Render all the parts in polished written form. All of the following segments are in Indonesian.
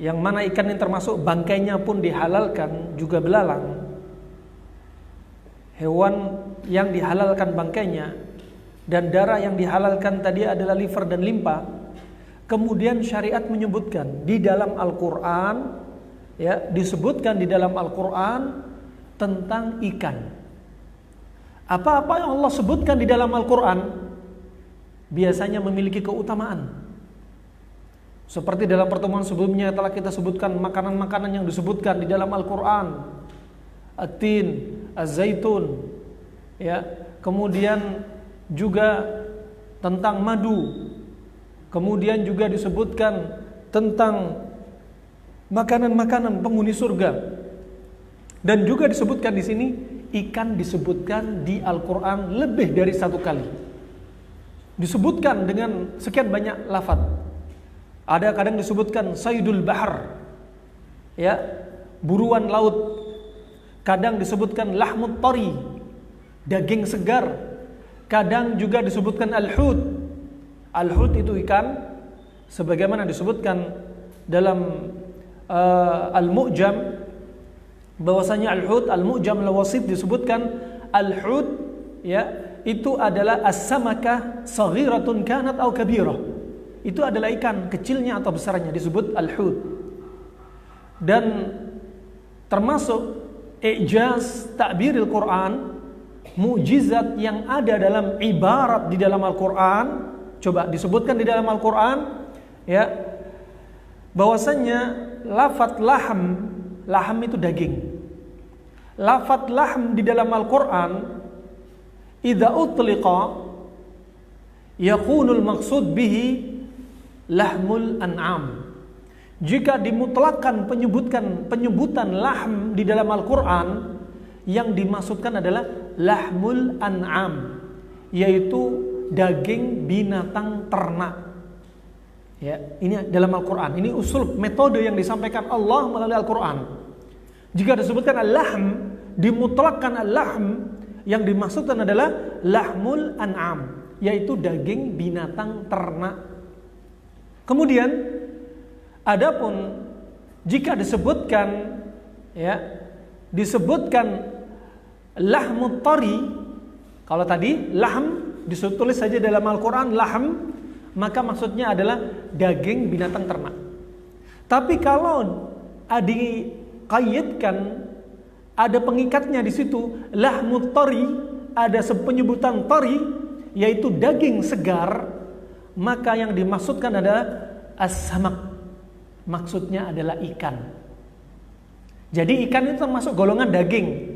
yang mana ikan yang termasuk bangkainya pun dihalalkan, juga belalang. Hewan yang dihalalkan bangkainya dan darah yang dihalalkan tadi adalah liver dan limpa. Kemudian syariat menyebutkan di dalam Al-Quran, ya, disebutkan di dalam Al-Quran tentang ikan. Apa-apa yang Allah sebutkan di dalam Al-Quran biasanya memiliki keutamaan. Seperti dalam pertemuan sebelumnya telah kita sebutkan makanan-makanan yang disebutkan di dalam Al-Quran, at-tin, az-zaitun, ya, kemudian juga tentang madu, kemudian juga disebutkan tentang makanan-makanan penghuni surga, dan juga disebutkan di sini ikan disebutkan di Al-Quran lebih dari satu kali. Disebutkan dengan sekian banyak lafaz. Ada kadang disebutkan saydul bahar, ya, buruan laut. Kadang disebutkan lahmut tari, daging segar. Kadang juga disebutkan al-hut. Al-hut itu ikan, sebagaimana disebutkan dalam Al-Mu'jam, bahwasanya al-hut, Al-Mu'jam al-Wasit disebutkan al-hut, ya, itu adalah as-samakah saghiratun kanat au kabirah. Itu adalah ikan kecilnya atau besarnya, disebut al-hut. Dan termasuk i'jaz ta'biril Quran, mukjizat yang ada dalam ibarat di dalam Al-Quran. Coba disebutkan di dalam Al-Quran, ya, bahwasanya lafaz laham itu daging. Lafaz lahm di dalam Al-Quran idza utliqa yakunul maqsud bihi lahmul an'am. Jika dimutlakkan penyebutan lahm di dalam Al-Quran, yang dimaksudkan adalah lahmul an'am, yaitu daging binatang ternak. Ya, ini dalam Al-Quran. Ini usul metode yang disampaikan Allah melalui Al-Quran. Jika disebutkan al-lahm, dimutlakkan al-lahm, yang dimaksudkan adalah lahmul an'am, yaitu daging binatang ternak. Kemudian adapun jika disebutkan, ya, disebutkan lahmut tari, kalau tadi lahm ditulis saja dalam Al-Quran lahm, maka maksudnya adalah daging binatang ternak. Tapi kalau dikaitkan, ada pengikatnya di situ, lahmut tari, ada penyebutan tari, yaitu daging segar, maka yang dimaksudkan adalah as-samak, maksudnya adalah ikan. Jadi ikan itu termasuk golongan daging.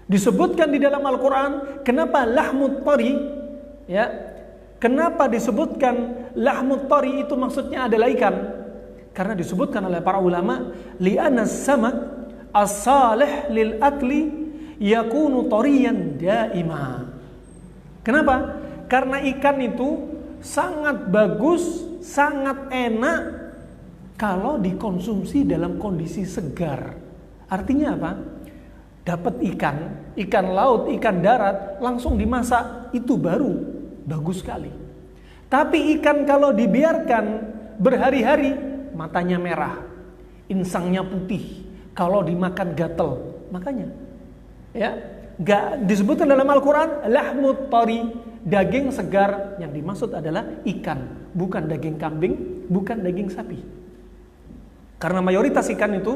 Disebutkan di dalam Al-Quran, kenapa lahmut tari, ya, kenapa disebutkan lahmut tari itu maksudnya adalah ikan? Karena disebutkan oleh para ulama, li'anna as-samak as-salih lil akli yakunu tariyan daima. Kenapa? Karena ikan itu sangat bagus, sangat enak kalau dikonsumsi dalam kondisi segar. Artinya apa? Dapat ikan laut, ikan darat, langsung dimasak, itu baru bagus sekali. Tapi ikan kalau dibiarkan berhari-hari, matanya merah, insangnya putih, kalau dimakan gatel. Makanya, ya, gak disebutkan dalam Al-Quran lahmut tari, daging segar. Yang dimaksud adalah ikan, bukan daging kambing, bukan daging sapi. Karena mayoritas ikan itu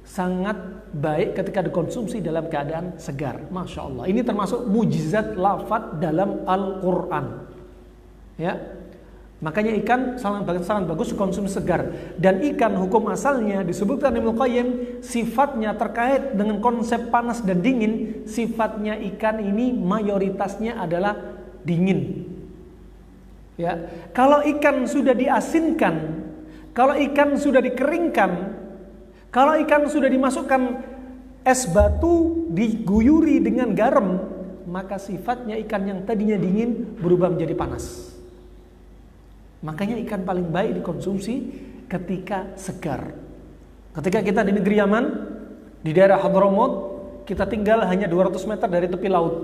sangat baik ketika dikonsumsi dalam keadaan segar. Masya Allah, ini termasuk mujizat lafaz dalam Al-Quran, ya. Makanya ikan sangat bagus dikonsumsi segar. Dan ikan hukum asalnya disebutkan Ibnu Qayyim, sifatnya terkait dengan konsep panas dan dingin. Sifatnya ikan ini mayoritasnya adalah dingin, ya. Kalau ikan sudah diasinkan, kalau ikan sudah dikeringkan, kalau ikan sudah dimasukkan es batu, diguyuri dengan garam, maka sifatnya ikan yang tadinya dingin berubah menjadi panas. Makanya ikan paling baik dikonsumsi ketika segar. Ketika kita di negeri Yaman, di daerah Hadramaut, kita tinggal hanya 200 meter dari tepi laut.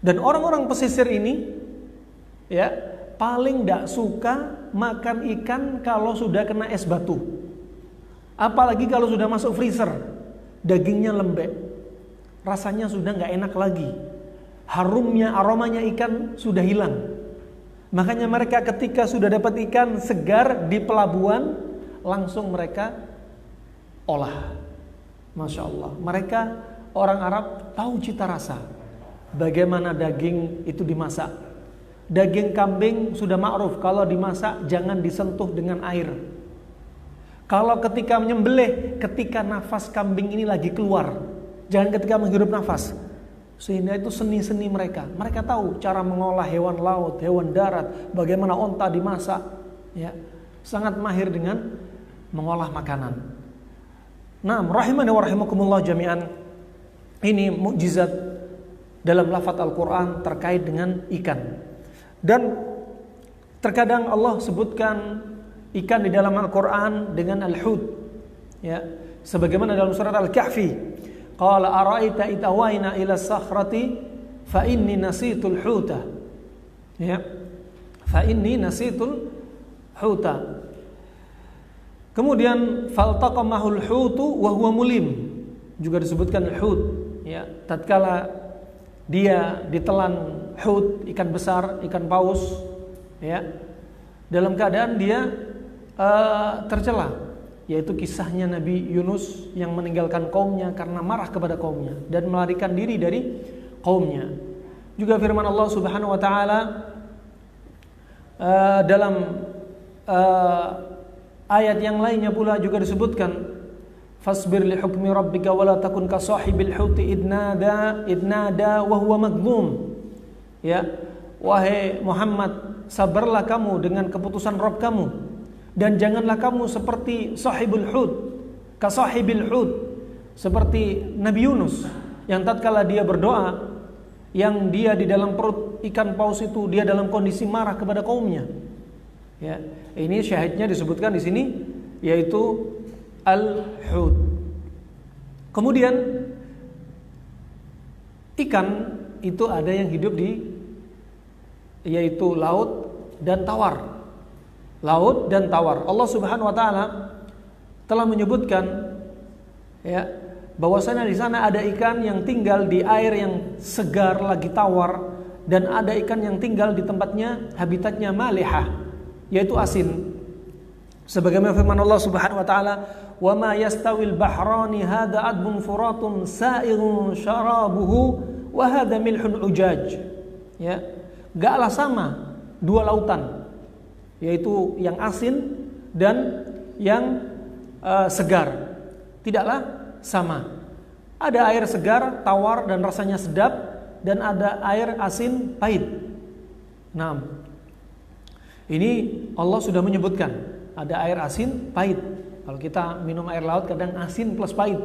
Dan orang-orang pesisir ini, ya, paling tidak suka makan ikan kalau sudah kena es batu. Apalagi kalau sudah masuk freezer, dagingnya lembek, rasanya sudah nggak enak lagi, harumnya, aromanya ikan sudah hilang. Makanya mereka ketika sudah dapat ikan segar di pelabuhan, langsung mereka olah. Masya Allah, mereka orang Arab tahu cita rasa, bagaimana daging itu dimasak. Daging kambing sudah ma'ruf, kalau dimasak jangan disentuh dengan air. Kalau ketika menyembelih, ketika nafas kambing ini lagi keluar, jangan ketika menghirup nafas. Sehingga itu seni-seni mereka. Mereka tahu cara mengolah hewan laut, hewan darat, bagaimana onta dimasak. Ya, sangat mahir dengan mengolah makanan. Nah, rahimani wa rahimakumullah jami'an. Ini mukjizat dalam lafaz Al-Quran terkait dengan ikan. Dan terkadang Allah sebutkan ikan di dalam Al-Quran dengan al-hut, ya, sebagaimana dalam surat Al-Kahfi, qala ara'aita itawaina ila sakhrati fa inni nasitul huta, ya, fa inni nasitul huta. Kemudian faltaqamahul hutu wa huwa mulim, juga disebutkan al-hut, ya, tatkala dia ditelan hut, ikan besar, ikan paus, ya, dalam keadaan dia tercela, yaitu kisahnya Nabi Yunus yang meninggalkan kaumnya karena marah kepada kaumnya dan melarikan diri dari kaumnya. Juga firman Allah Subhanahu wa taala dalam ayat yang lainnya pula juga disebutkan, fasbir li hukmi rabbika wala takun ka sahibil huti idnada wa huwa maghdum. Ya, wahai Muhammad, sabarlah kamu dengan keputusan Rabb kamu, dan janganlah kamu seperti sahibul hut, ka sahibil hut, seperti Nabi Yunus yang tatkala dia berdoa, yang dia di dalam perut ikan paus itu dia dalam kondisi marah kepada kaumnya. Ya, ini syahidnya disebutkan di sini, yaitu al-hut. Kemudian ikan itu ada yang hidup di, yaitu laut dan tawar. Laut dan tawar. Allah Subhanahu wa taala telah menyebutkan, ya, bahwasanya di sana ada ikan yang tinggal di air yang segar lagi tawar, dan ada ikan yang tinggal di tempatnya, habitatnya malihah, yaitu asin. Sebagaimana firman Allah Subhanahu wa taala, "Wa ma yastawil bahrani hadza adbun furatun sa'ighun syarabuhu wa hadza milhun ujaj." Ya, enggaklah sama dua lautan, yaitu yang asin dan yang segar. Tidaklah sama. Ada air segar, tawar dan rasanya sedap, dan ada air asin, pahit. Nah, ini Allah sudah menyebutkan ada air asin, pahit. Kalau kita minum air laut kadang asin plus pahit.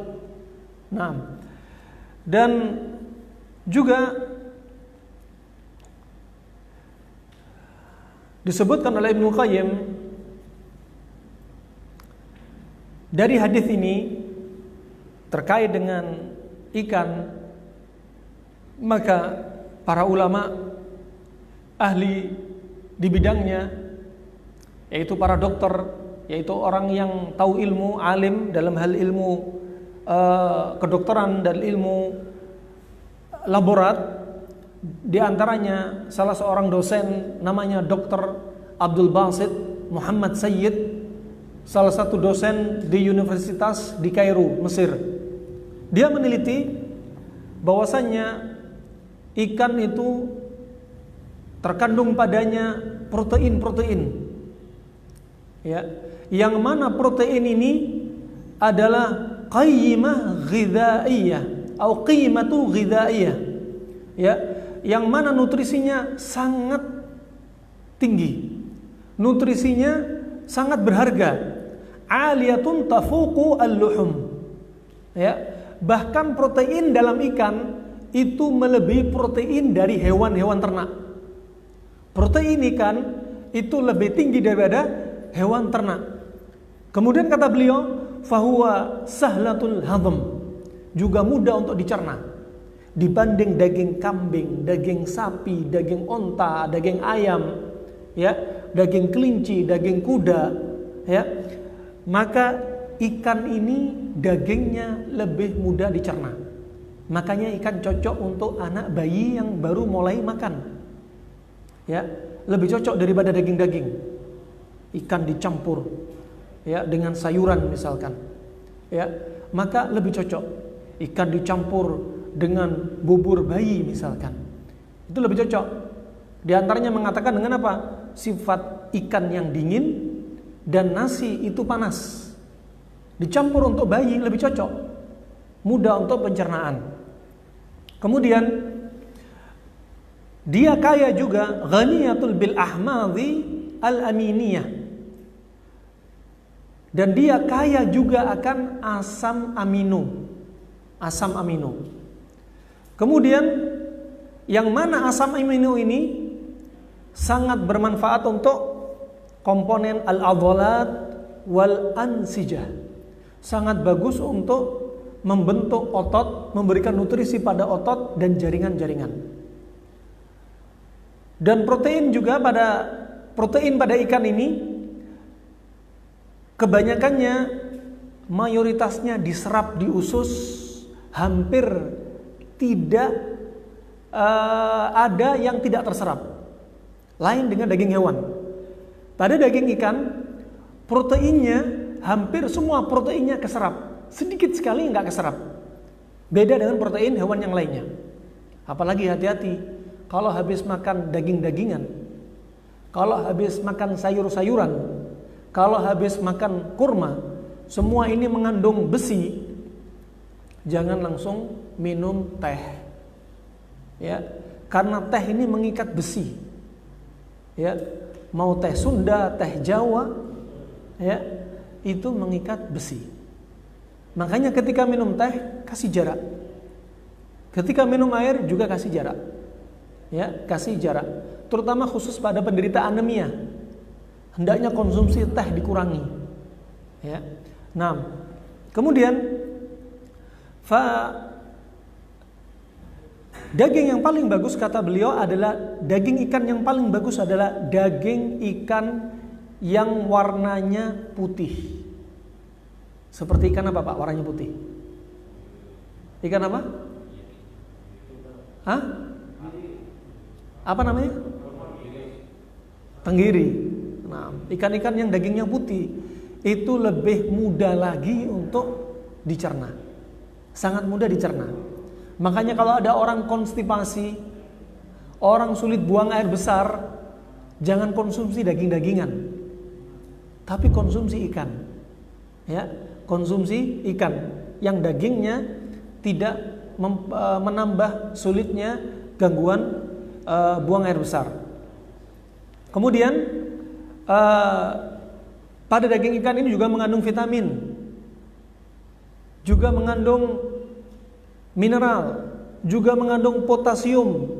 Nah, dan juga disebutkan oleh Ibnu Qayyim dari hadis ini terkait dengan ikan, maka para ulama ahli di bidangnya, yaitu para dokter, yaitu orang yang tahu ilmu, alim dalam hal ilmu kedokteran dan ilmu laborat, di antaranya salah seorang dosen namanya Dr. Abdul Basit Muhammad Sayyid, salah satu dosen di Universitas di Kairo, Mesir. Dia meneliti bahwasannya ikan itu terkandung padanya protein-protein, ya, yang mana protein ini adalah qayyimah ghidhaiyah atau qimatu ghidhaiyah, ya, yang mana nutrisinya sangat tinggi, nutrisinya sangat berharga, aliyatun tafuqu al-luhum, ya, bahkan protein dalam ikan itu melebihi protein dari hewan-hewan ternak. Protein ikan itu lebih tinggi daripada hewan ternak. Kemudian kata beliau, fahuwa sahlatul hadm, juga mudah untuk dicerna dibanding daging kambing, daging sapi, daging onta, daging ayam, ya, daging kelinci, daging kuda, ya, maka ikan ini dagingnya lebih mudah dicerna. Makanya ikan cocok untuk anak bayi yang baru mulai makan. Ya, lebih cocok daripada daging-daging. Ikan dicampur ya dengan sayuran misalkan. Ya, maka lebih cocok. Ikan dicampur dengan bubur bayi misalkan. Itu lebih cocok. Di antaranya mengatakan dengan apa? Sifat ikan yang dingin dan nasi itu panas. Dicampur untuk bayi lebih cocok. Mudah untuk pencernaan. Kemudian dia kaya juga ghaniyatul bil ahmadhi al aminiyah. Dan dia kaya juga akan asam amino. Asam amino. Kemudian yang mana asam amino ini sangat bermanfaat untuk komponen al-adhalat wal ansijah. Sangat bagus untuk membentuk otot, memberikan nutrisi pada otot dan jaringan-jaringan. Dan protein pada ikan ini kebanyakannya mayoritasnya diserap di usus, hampir tidak ada yang tidak terserap. Lain dengan daging hewan. Pada daging ikan proteinnya hampir semua proteinnya keserap. Sedikit sekali nggak keserap. Beda dengan protein hewan yang lainnya. Apalagi hati-hati kalau habis makan daging-dagingan, kalau habis makan sayur-sayuran, kalau habis makan kurma, semua ini mengandung besi. Jangan langsung minum teh. Ya, karena teh ini mengikat besi. Ya, mau teh Sunda, teh Jawa, ya, itu mengikat besi. Makanya ketika minum teh kasih jarak. Ketika minum air juga kasih jarak. Ya, kasih jarak. Terutama khusus pada penderita anemia. Hendaknya konsumsi teh dikurangi. Ya. Nah, kemudian daging yang paling bagus kata beliau adalah daging ikan yang paling bagus adalah daging ikan yang warnanya putih. Seperti ikan apa Pak warnanya putih? Ikan apa? Hah? Apa namanya? Tenggiri. Nah, ikan-ikan yang dagingnya putih itu lebih mudah lagi untuk dicerna. Sangat mudah dicerna. Makanya kalau ada orang konstipasi, orang sulit buang air besar, jangan konsumsi daging-dagingan. Tapi konsumsi ikan. Ya, konsumsi ikan yang dagingnya tidak menambah sulitnya gangguan buang air besar. Kemudian pada daging ikan ini juga mengandung vitamin, juga mengandung mineral, juga mengandung potasium,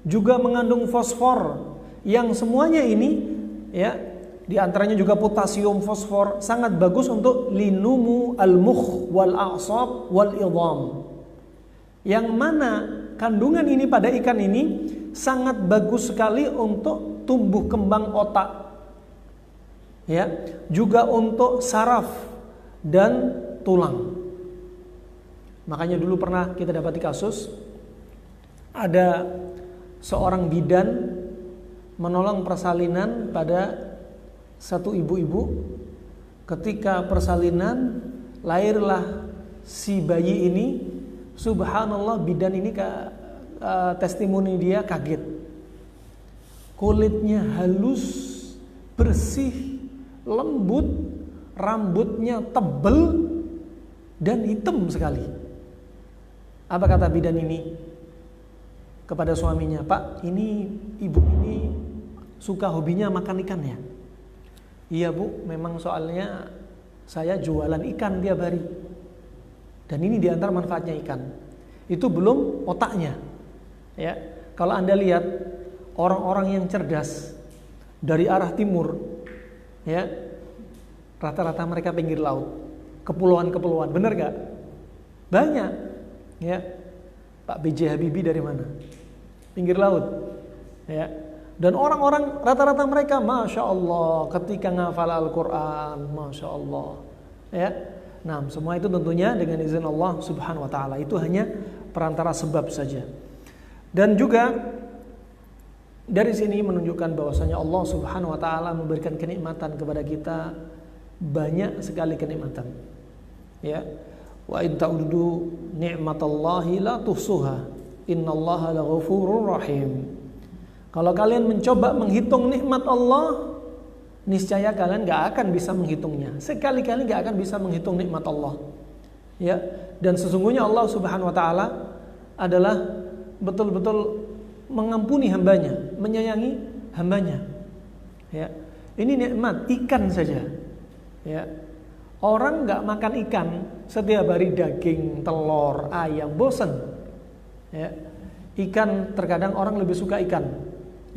juga mengandung fosfor, yang semuanya ini ya, di antaranya juga potasium, fosfor sangat bagus untuk linumu al-mukh wal a'sab wal idham. Yang mana kandungan ini pada ikan ini sangat bagus sekali untuk tumbuh kembang otak. Ya, juga untuk saraf dan tulang. Makanya dulu pernah kita dapati kasus ada seorang bidan menolong persalinan pada satu ibu-ibu. Ketika persalinan lahirlah si bayi ini, subhanallah bidan ini testimoni dia kaget. Kulitnya halus, bersih, lembut, rambutnya tebal dan hitam sekali. Apa kata bidan ini kepada suaminya? Pak, ini ibu ini suka hobinya makan ikan ya? Iya bu, memang soalnya saya jualan ikan tiap hari. Dan ini diantara manfaatnya ikan. Itu belum otaknya. Ya, kalau Anda lihat orang-orang yang cerdas dari arah timur, ya, rata-rata mereka pinggir laut, kepulauan-kepulauan, benar gak? Banyak. Ya, Pak B.J. Habibie dari mana? Pinggir laut. Ya, Dan orang-orang rata-rata mereka, Masya Allah, ketika ngafal Al-Quran, Masya Allah. Ya. Nah, semua itu tentunya dengan izin Allah Subhanahu Wa Taala. Itu hanya perantara sebab saja. Dan juga dari sini menunjukkan bahwasanya Allah Subhanahu Wa Taala memberikan kenikmatan kepada kita, banyak sekali kenikmatan. Ya. Wa in ta'uddu ni'matallahi la tuhsuha. Innallaha laghafurur rahim. Kalau kalian mencoba menghitung nikmat Allah, niscaya kalian gak akan bisa menghitungnya. Sekali-kali gak akan bisa menghitung nikmat Allah. Ya, dan sesungguhnya Allah Subhanahu Wa Taala adalah betul-betul mengampuni hambanya, menyayangi hambanya. Ya, ini nikmat ikan saja. Ya, orang gak makan ikan setiap hari, daging, telur, ayam, bosan. Ya, ikan terkadang orang lebih suka ikan,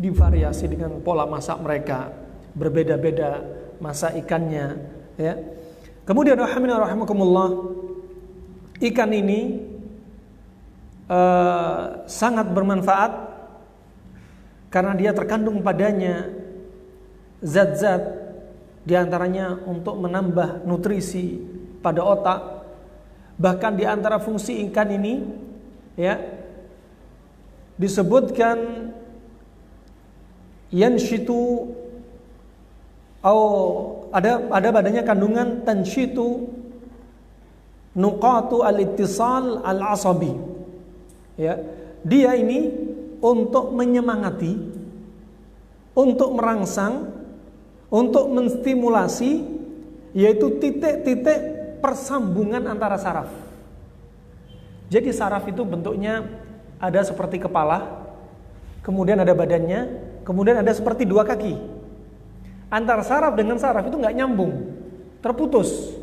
divariasi dengan pola masak mereka. Berbeda-beda masa ikannya, ya. Kemudian rahimakumullah, ikan ini sangat bermanfaat karena dia terkandung padanya zat-zat, diantaranya untuk menambah nutrisi pada otak. Bahkan di antara fungsi ikan ini, ya, disebutkan yanshitu, ada padanya kandungan tanshitu nuqatu al-ittisal al-asabi. Ya, dia ini untuk menyemangati, untuk merangsang, untuk menstimulasi, yaitu titik-titik persambungan antara saraf. Jadi saraf itu bentuknya ada seperti kepala, kemudian ada badannya, kemudian ada seperti dua kaki. Antara saraf dengan saraf itu nggak nyambung, terputus.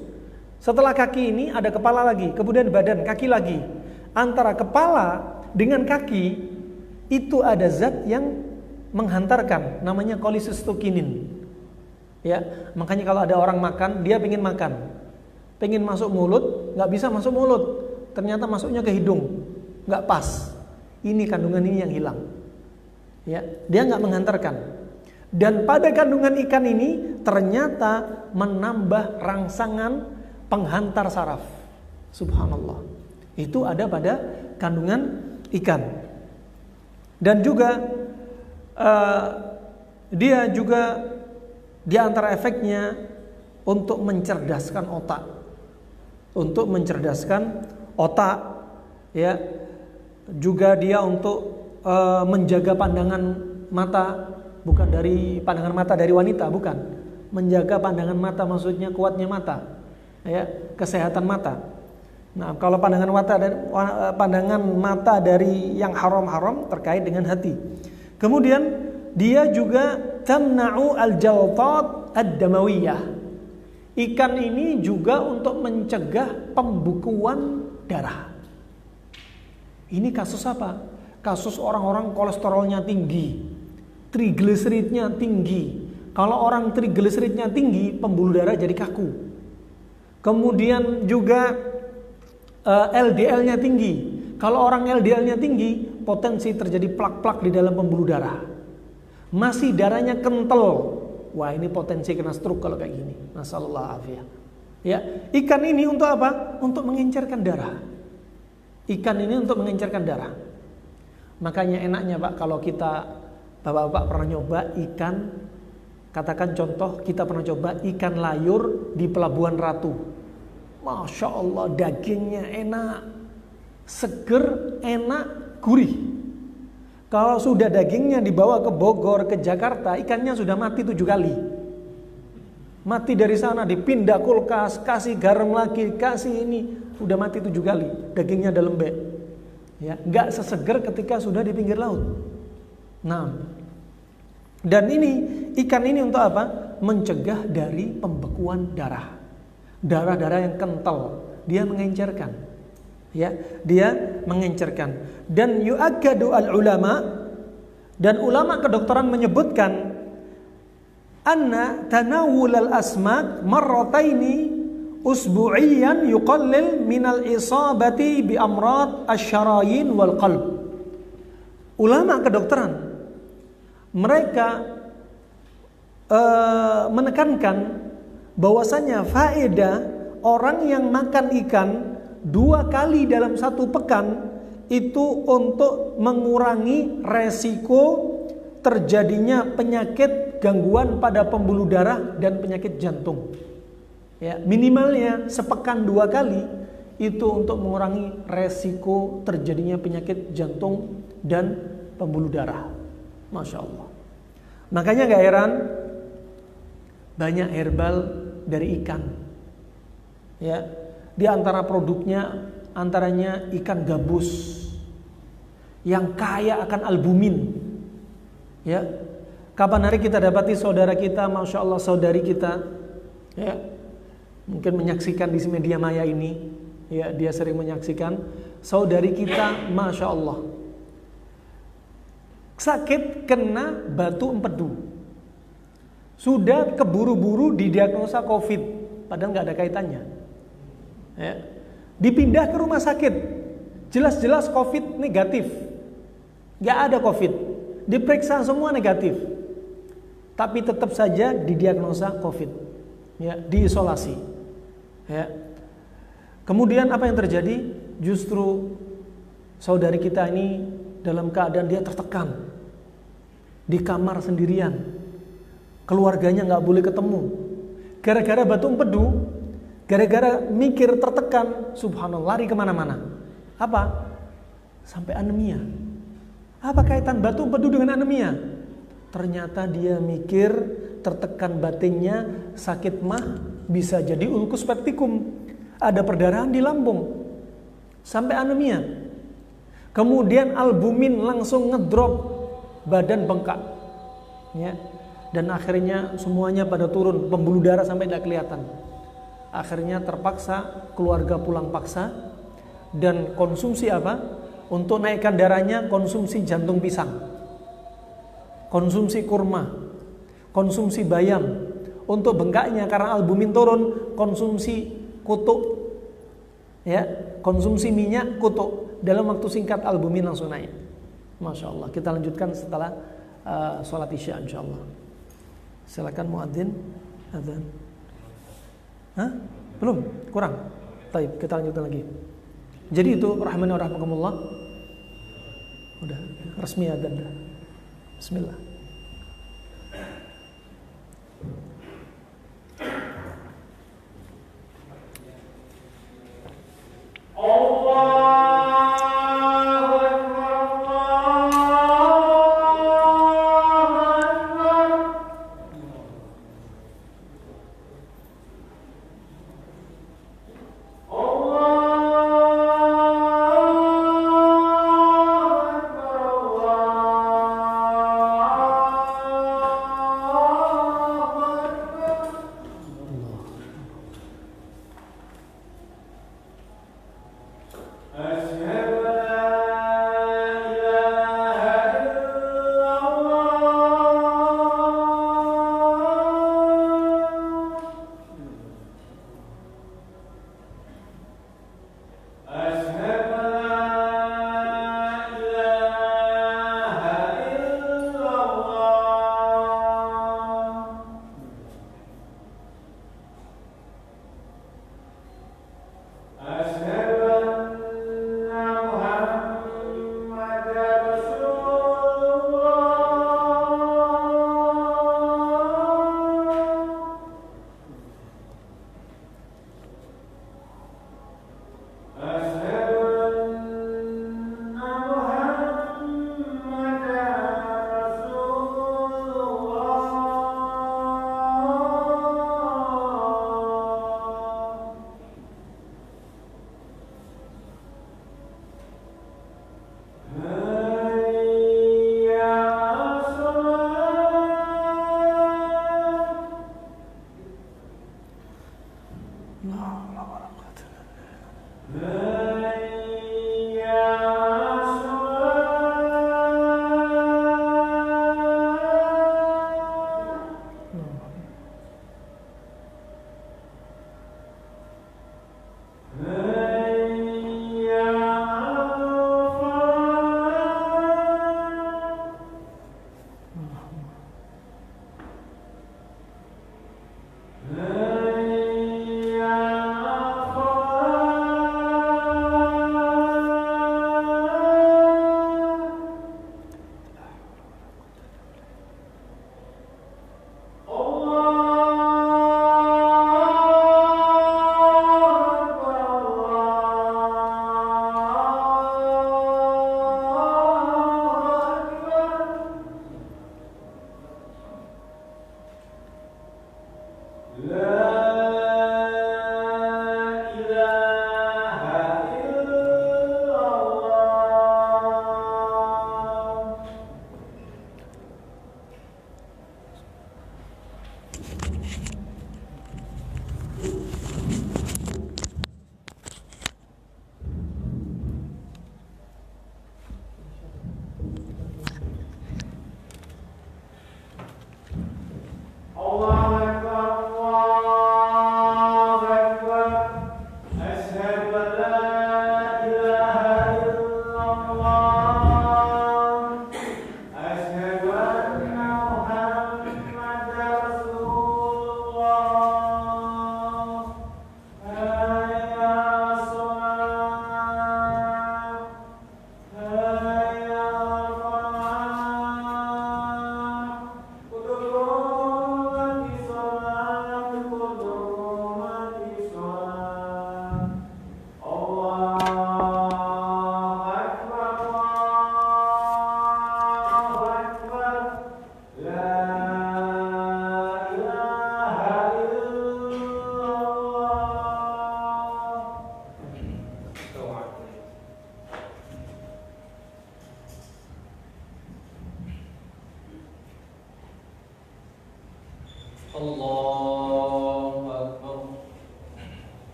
Setelah kaki ini ada kepala lagi, kemudian badan, kaki lagi. Antara kepala dengan kaki itu ada zat yang menghantarkan, namanya cholecystokinin. Ya, makanya kalau ada orang makan, dia pengen masuk mulut, nggak bisa masuk mulut, ternyata masuknya ke hidung, nggak pas. Ini kandungan ini yang hilang. Ya, dia nggak menghantarkan. Dan pada kandungan ikan ini ternyata menambah rangsangan penghantar saraf. Subhanallah. Itu ada pada kandungan ikan. Dan juga dia juga di antara efeknya untuk mencerdaskan otak. Untuk mencerdaskan otak, ya. Juga dia untuk menjaga pandangan mata. Bukan dari pandangan mata dari wanita, bukan. Menjaga pandangan mata maksudnya kuatnya mata, ya, kesehatan mata. Nah, kalau pandangan mata dari yang haram-haram terkait dengan hati. Kemudian dia juga tamna'u al-jaltat ad-damawiyah. Ikan ini juga untuk mencegah pembukuan darah. Ini kasus apa? Kasus orang-orang kolesterolnya tinggi, trigliseridnya tinggi. Kalau orang trigliseridnya tinggi, pembuluh darah jadi kaku. Kemudian juga LDL-nya tinggi. Kalau orang LDL-nya tinggi, potensi terjadi plak-plak di dalam pembuluh darah. Masih darahnya kental, wah ini potensi kena stroke kalau kayak gini. Nasallallahu afiyah. Ya, ikan ini untuk apa? Untuk mengencerkan darah. Ikan ini untuk mengencerkan darah. Makanya enaknya Pak, kalau kita Bapak-bapak pernah nyoba ikan, katakan contoh kita pernah coba ikan layur di Pelabuhan Ratu. Masya Allah, dagingnya enak, seger, enak, gurih. Kalau sudah dagingnya dibawa ke Bogor, ke Jakarta, ikannya sudah mati 7 kali. Mati dari sana, dipindah kulkas, kasih garam lagi, kasih ini, udah mati 7 kali. Dagingnya ada lembek. Ya, nggak seseger ketika sudah di pinggir laut. Nah, dan ini ikan ini untuk apa? Mencegah dari pembekuan darah. Darah-darah yang kental, dia mengencerkan. Ya, dia mengencerkan. Dan yu'akkadu al-ulama, dan ulama kedokteran menyebutkan anna tanawul al-asmak marrataini usbu'iyan yuqallil minal isabati bi amrad asy-syarayin wal qalb. Ulama kedokteran mereka menekankan bahwasanya faedah orang yang makan ikan 2 kali dalam 1 pekan itu untuk mengurangi resiko terjadinya penyakit gangguan pada pembuluh darah dan penyakit jantung. Ya, minimalnya sepekan 2 kali itu untuk mengurangi resiko terjadinya penyakit jantung dan pembuluh darah. Masya Allah. Makanya gak heran banyak herbal dari ikan. Ya, di antara produknya antaranya ikan gabus yang kaya akan albumin. Ya, kapan hari kita dapati saudara kita, masya Allah, saudari kita, ya, mungkin menyaksikan di media maya ini, ya, dia sering menyaksikan saudari kita, masya Allah, sakit kena batu empedu, sudah keburu-buru didiagnosa COVID, padahal nggak ada kaitannya. Ya, dipindah ke rumah sakit, jelas-jelas COVID negatif, nggak ada COVID, diperiksa semua negatif, tapi tetap saja didiagnosa COVID, ya, diisolasi. Ya. Kemudian apa yang terjadi? Justru saudari kita ini dalam keadaan dia tertekan, di kamar sendirian, keluarganya nggak boleh ketemu, gara-gara batu empedu. Gara-gara mikir tertekan, subhanallah, lari kemana-mana. Apa? Sampai anemia. Apa kaitan batu empedu dengan anemia? Ternyata dia mikir tertekan batinnya, sakit mah, bisa jadi ulkus peptikum, ada perdarahan di lambung, sampai anemia. Kemudian albumin langsung ngedrop, badan bengkak, ya. Dan akhirnya semuanya pada turun, pembuluh darah sampai tidak kelihatan. Akhirnya terpaksa keluarga pulang paksa, dan konsumsi apa? Untuk naikkan darahnya konsumsi jantung pisang, konsumsi kurma, konsumsi bayam. Untuk bengkaknya karena albumin turun, konsumsi kutuk, ya, konsumsi minyak kutuk. Dalam waktu singkat albumin langsung naik. Masya Allah. Kita lanjutkan setelah sholat isya insya Allah. Silakan muadzin, adzan. Hah? Belum? Kurang? Baik, kita lanjutkan lagi. Jadi itu rahmani wa rahmakumullah. Udah resmi adzan dah. Bismillah.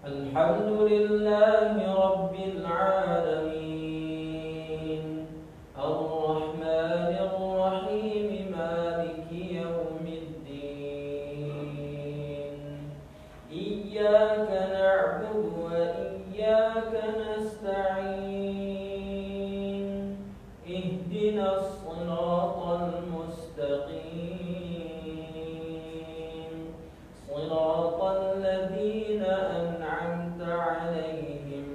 الحمد لله رب العالمين الرحمن الرحيم مالك يوم الدين إياك نعبد وإياك نستعين اهدنا الصراط المستقيم صراط الذين أنعمت عليهم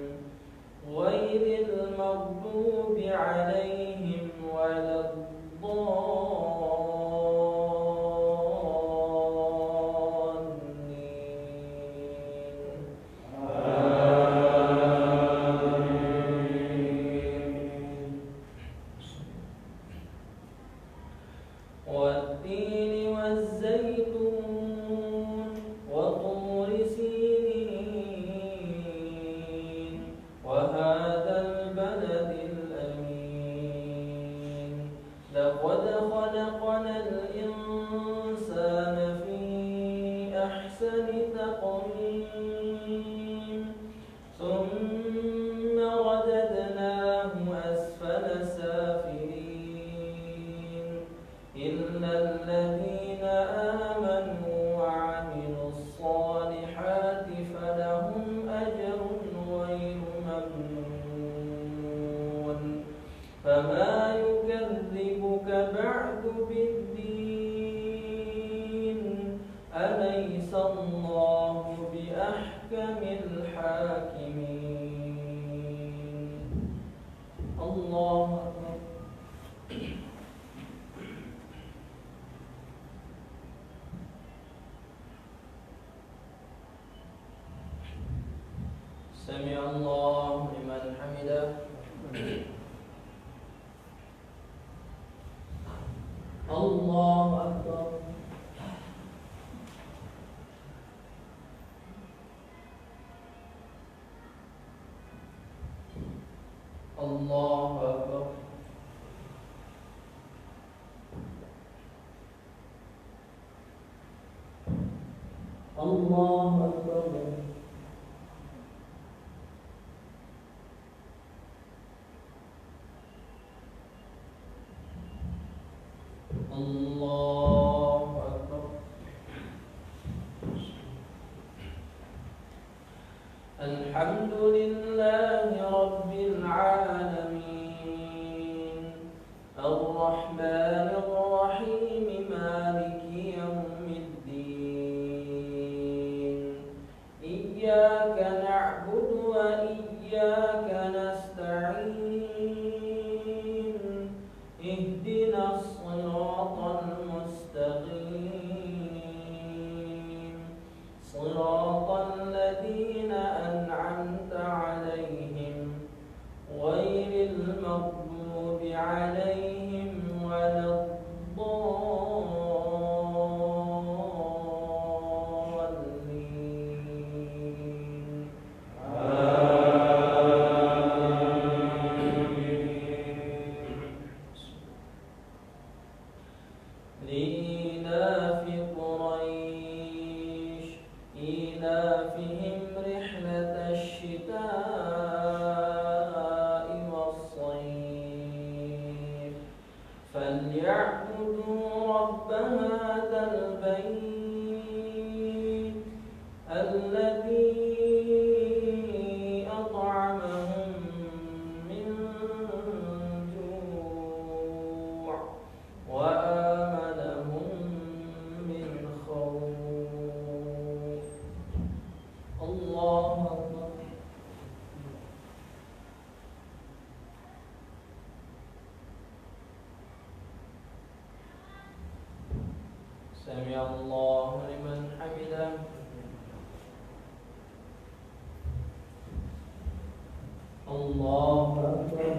غير المغضوب عليهم ولا الضالين. والتين والزيتون وطور سينين وهذا البلد الأمين لقد خلقنا الإنسان في أحسن تقويم ثم رددناه أسفل سافلين إلا الذين آمنوا وعملوا الصالحات فلهم أجر غير ممنون فما يكذبك بعد بالدين أليس الله بأحكم الحاكمين. الله أكبر. سمع الله لمن حمده. الله أكبر. الله أكبر. الله أكبر. الله أكبر. الحمد لله رب العالمين الرحمن الرحيم مالك يوم الدين إياك نعبد وإياك نستعين اهدنا الصراط المستقيم صراط الذين أنعمت عليهم غير المغضوب عليهم ولا الضالين. لإيلاف قريش إيلافهم رحلة الشتاء والصيف فليعبدوا رب هذا البيت الذي أطعمهم من جوع وآمنهم من خوف. الله أكبر. سمع الله لمن حمده. الله أكبر.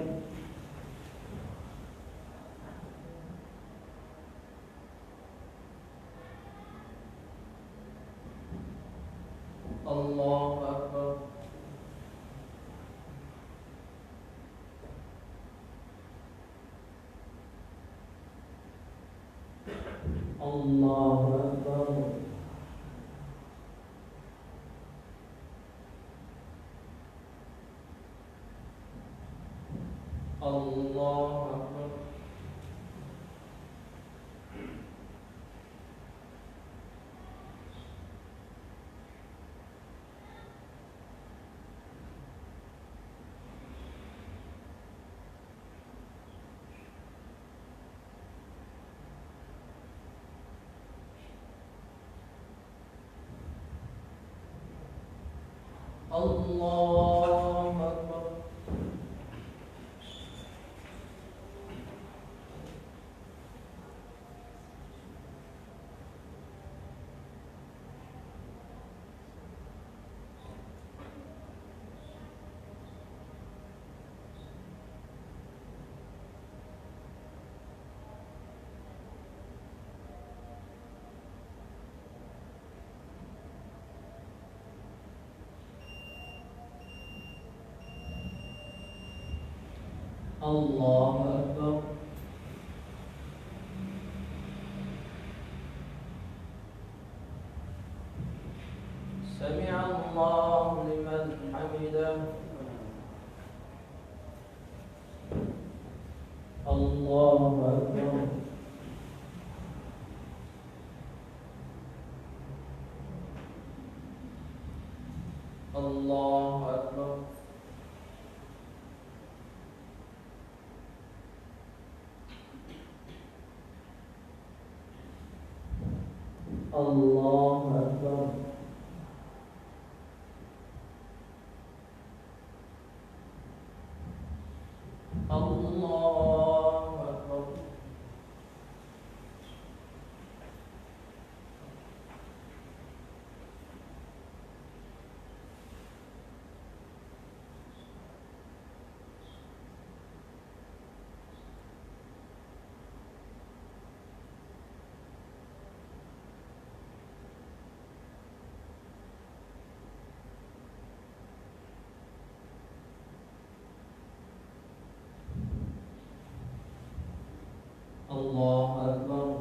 الله أكبر. الله أكبر. الله أكبر الله أكبر سمع الله لمن حمده الله أكبر الله أكبر الله أكبر الله أكبر الله أكبر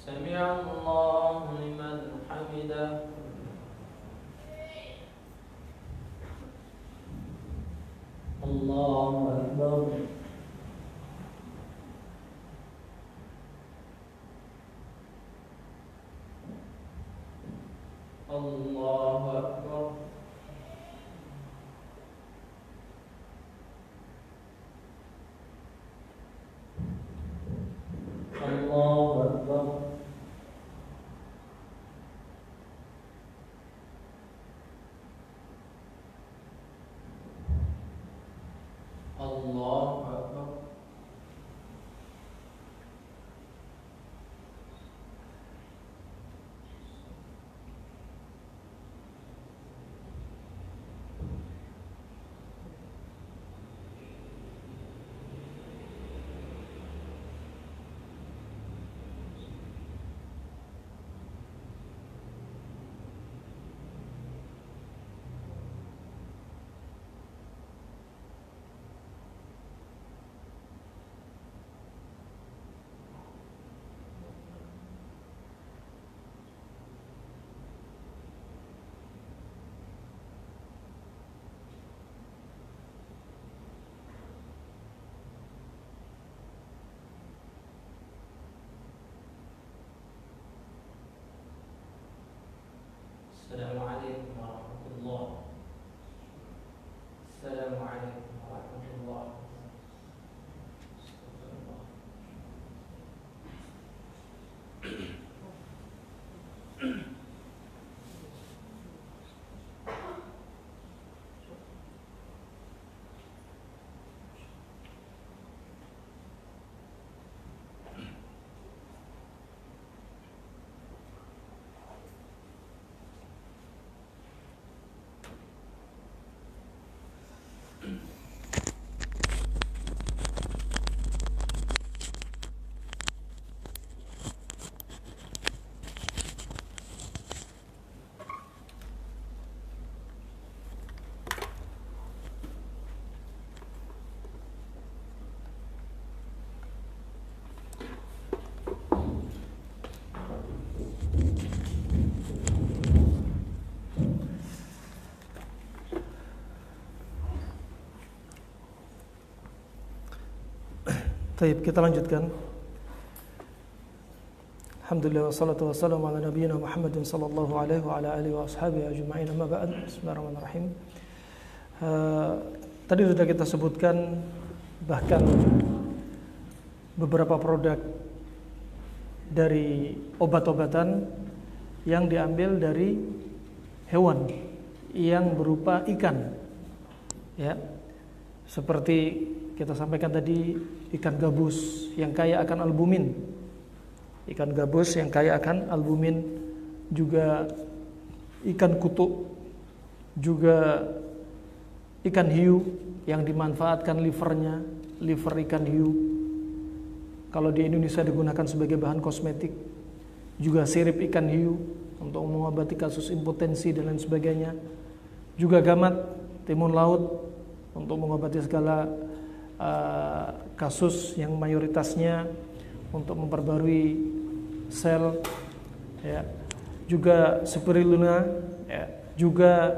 سمع الله لمن حمده الله أكبر الله أكبر الله أكبر الله أكبر السلام عليكم ورحمة الله السلام عليكم ورحمة الله Baik, kita lanjutkan. Alhamdulillah wassalatu wassalamu ala nabiyyina Muhammadin sallallahu alaihi wa ala alihi wa ashabihi ajma'in. Amma ba'd. Bismillahirrahmanirrahim. Tadi sudah kita sebutkan bahkan beberapa produk dari obat-obatan yang diambil dari hewan yang berupa ikan, ya, seperti kita sampaikan tadi, ikan gabus yang kaya akan albumin, juga ikan kutuk, juga ikan hiu yang dimanfaatkan liver ikan hiu. Kalau di Indonesia digunakan sebagai bahan kosmetik, juga sirip ikan hiu untuk mengobati kasus impotensi dan lain sebagainya. Juga gamat timun laut untuk mengobati segala kasus yang mayoritasnya untuk memperbarui sel, ya. Juga spirulina, ya. Juga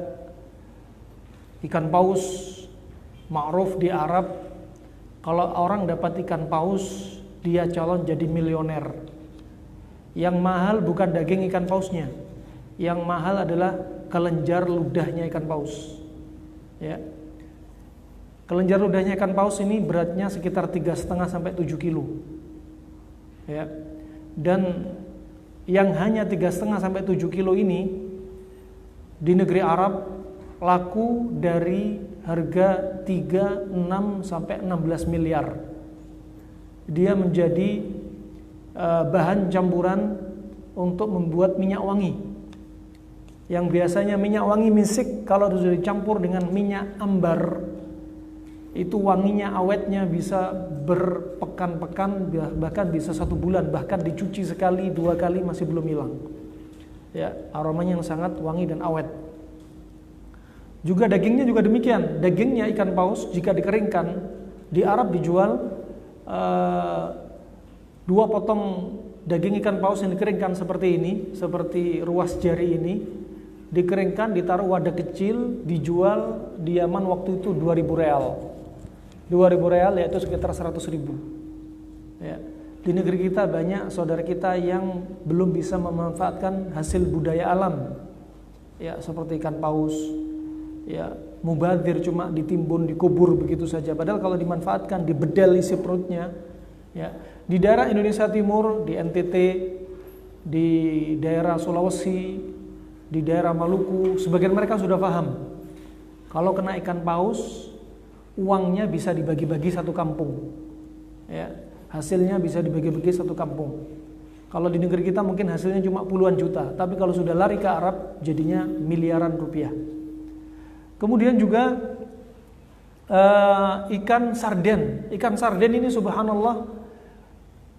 ikan paus, ma'ruf di Arab, kalau orang dapat ikan paus, dia calon jadi milioner. Yang mahal bukan daging ikan pausnya, yang mahal adalah kelenjar ludahnya ikan paus, ya. Kelenjar ludahnya ikan paus ini beratnya sekitar 3,5 sampai 7 kilo, ya. Dan yang hanya 3,5 sampai 7 kilo ini di negeri Arab laku dari harga 36 sampai 16 miliar. Dia menjadi bahan campuran untuk membuat minyak wangi. Yang biasanya minyak wangi misik, kalau sudah dicampur dengan minyak ambar, itu wanginya, awetnya bisa berpekan-pekan, bahkan bisa 1 bulan, bahkan dicuci sekali 2 kali masih belum hilang, ya, aromanya yang sangat wangi dan awet. Juga dagingnya juga demikian. Dagingnya ikan paus jika dikeringkan di Arab dijual 2 potong daging ikan paus yang dikeringkan seperti ini, seperti ruas jari ini, dikeringkan, ditaruh wadah kecil, dijual di Yaman waktu itu 2.000 real. 2.000 real yaitu sekitar 100.000. Ya. Di negeri kita banyak saudara kita yang belum bisa memanfaatkan hasil budaya alam, ya, seperti ikan paus, ya, mubadzir, cuma ditimbun, dikubur begitu saja. Padahal kalau dimanfaatkan, dibedel isi perutnya, ya. Di daerah Indonesia Timur, di NTT, di daerah Sulawesi, di daerah Maluku, sebagian mereka sudah paham. Kalau kena ikan paus, uangnya bisa dibagi-bagi satu kampung, ya. Hasilnya bisa dibagi-bagi satu kampung. Kalau di negeri kita mungkin hasilnya cuma puluhan juta, tapi kalau sudah lari ke Arab jadinya miliaran rupiah. Kemudian juga ikan sarden. Ikan sarden ini subhanallah,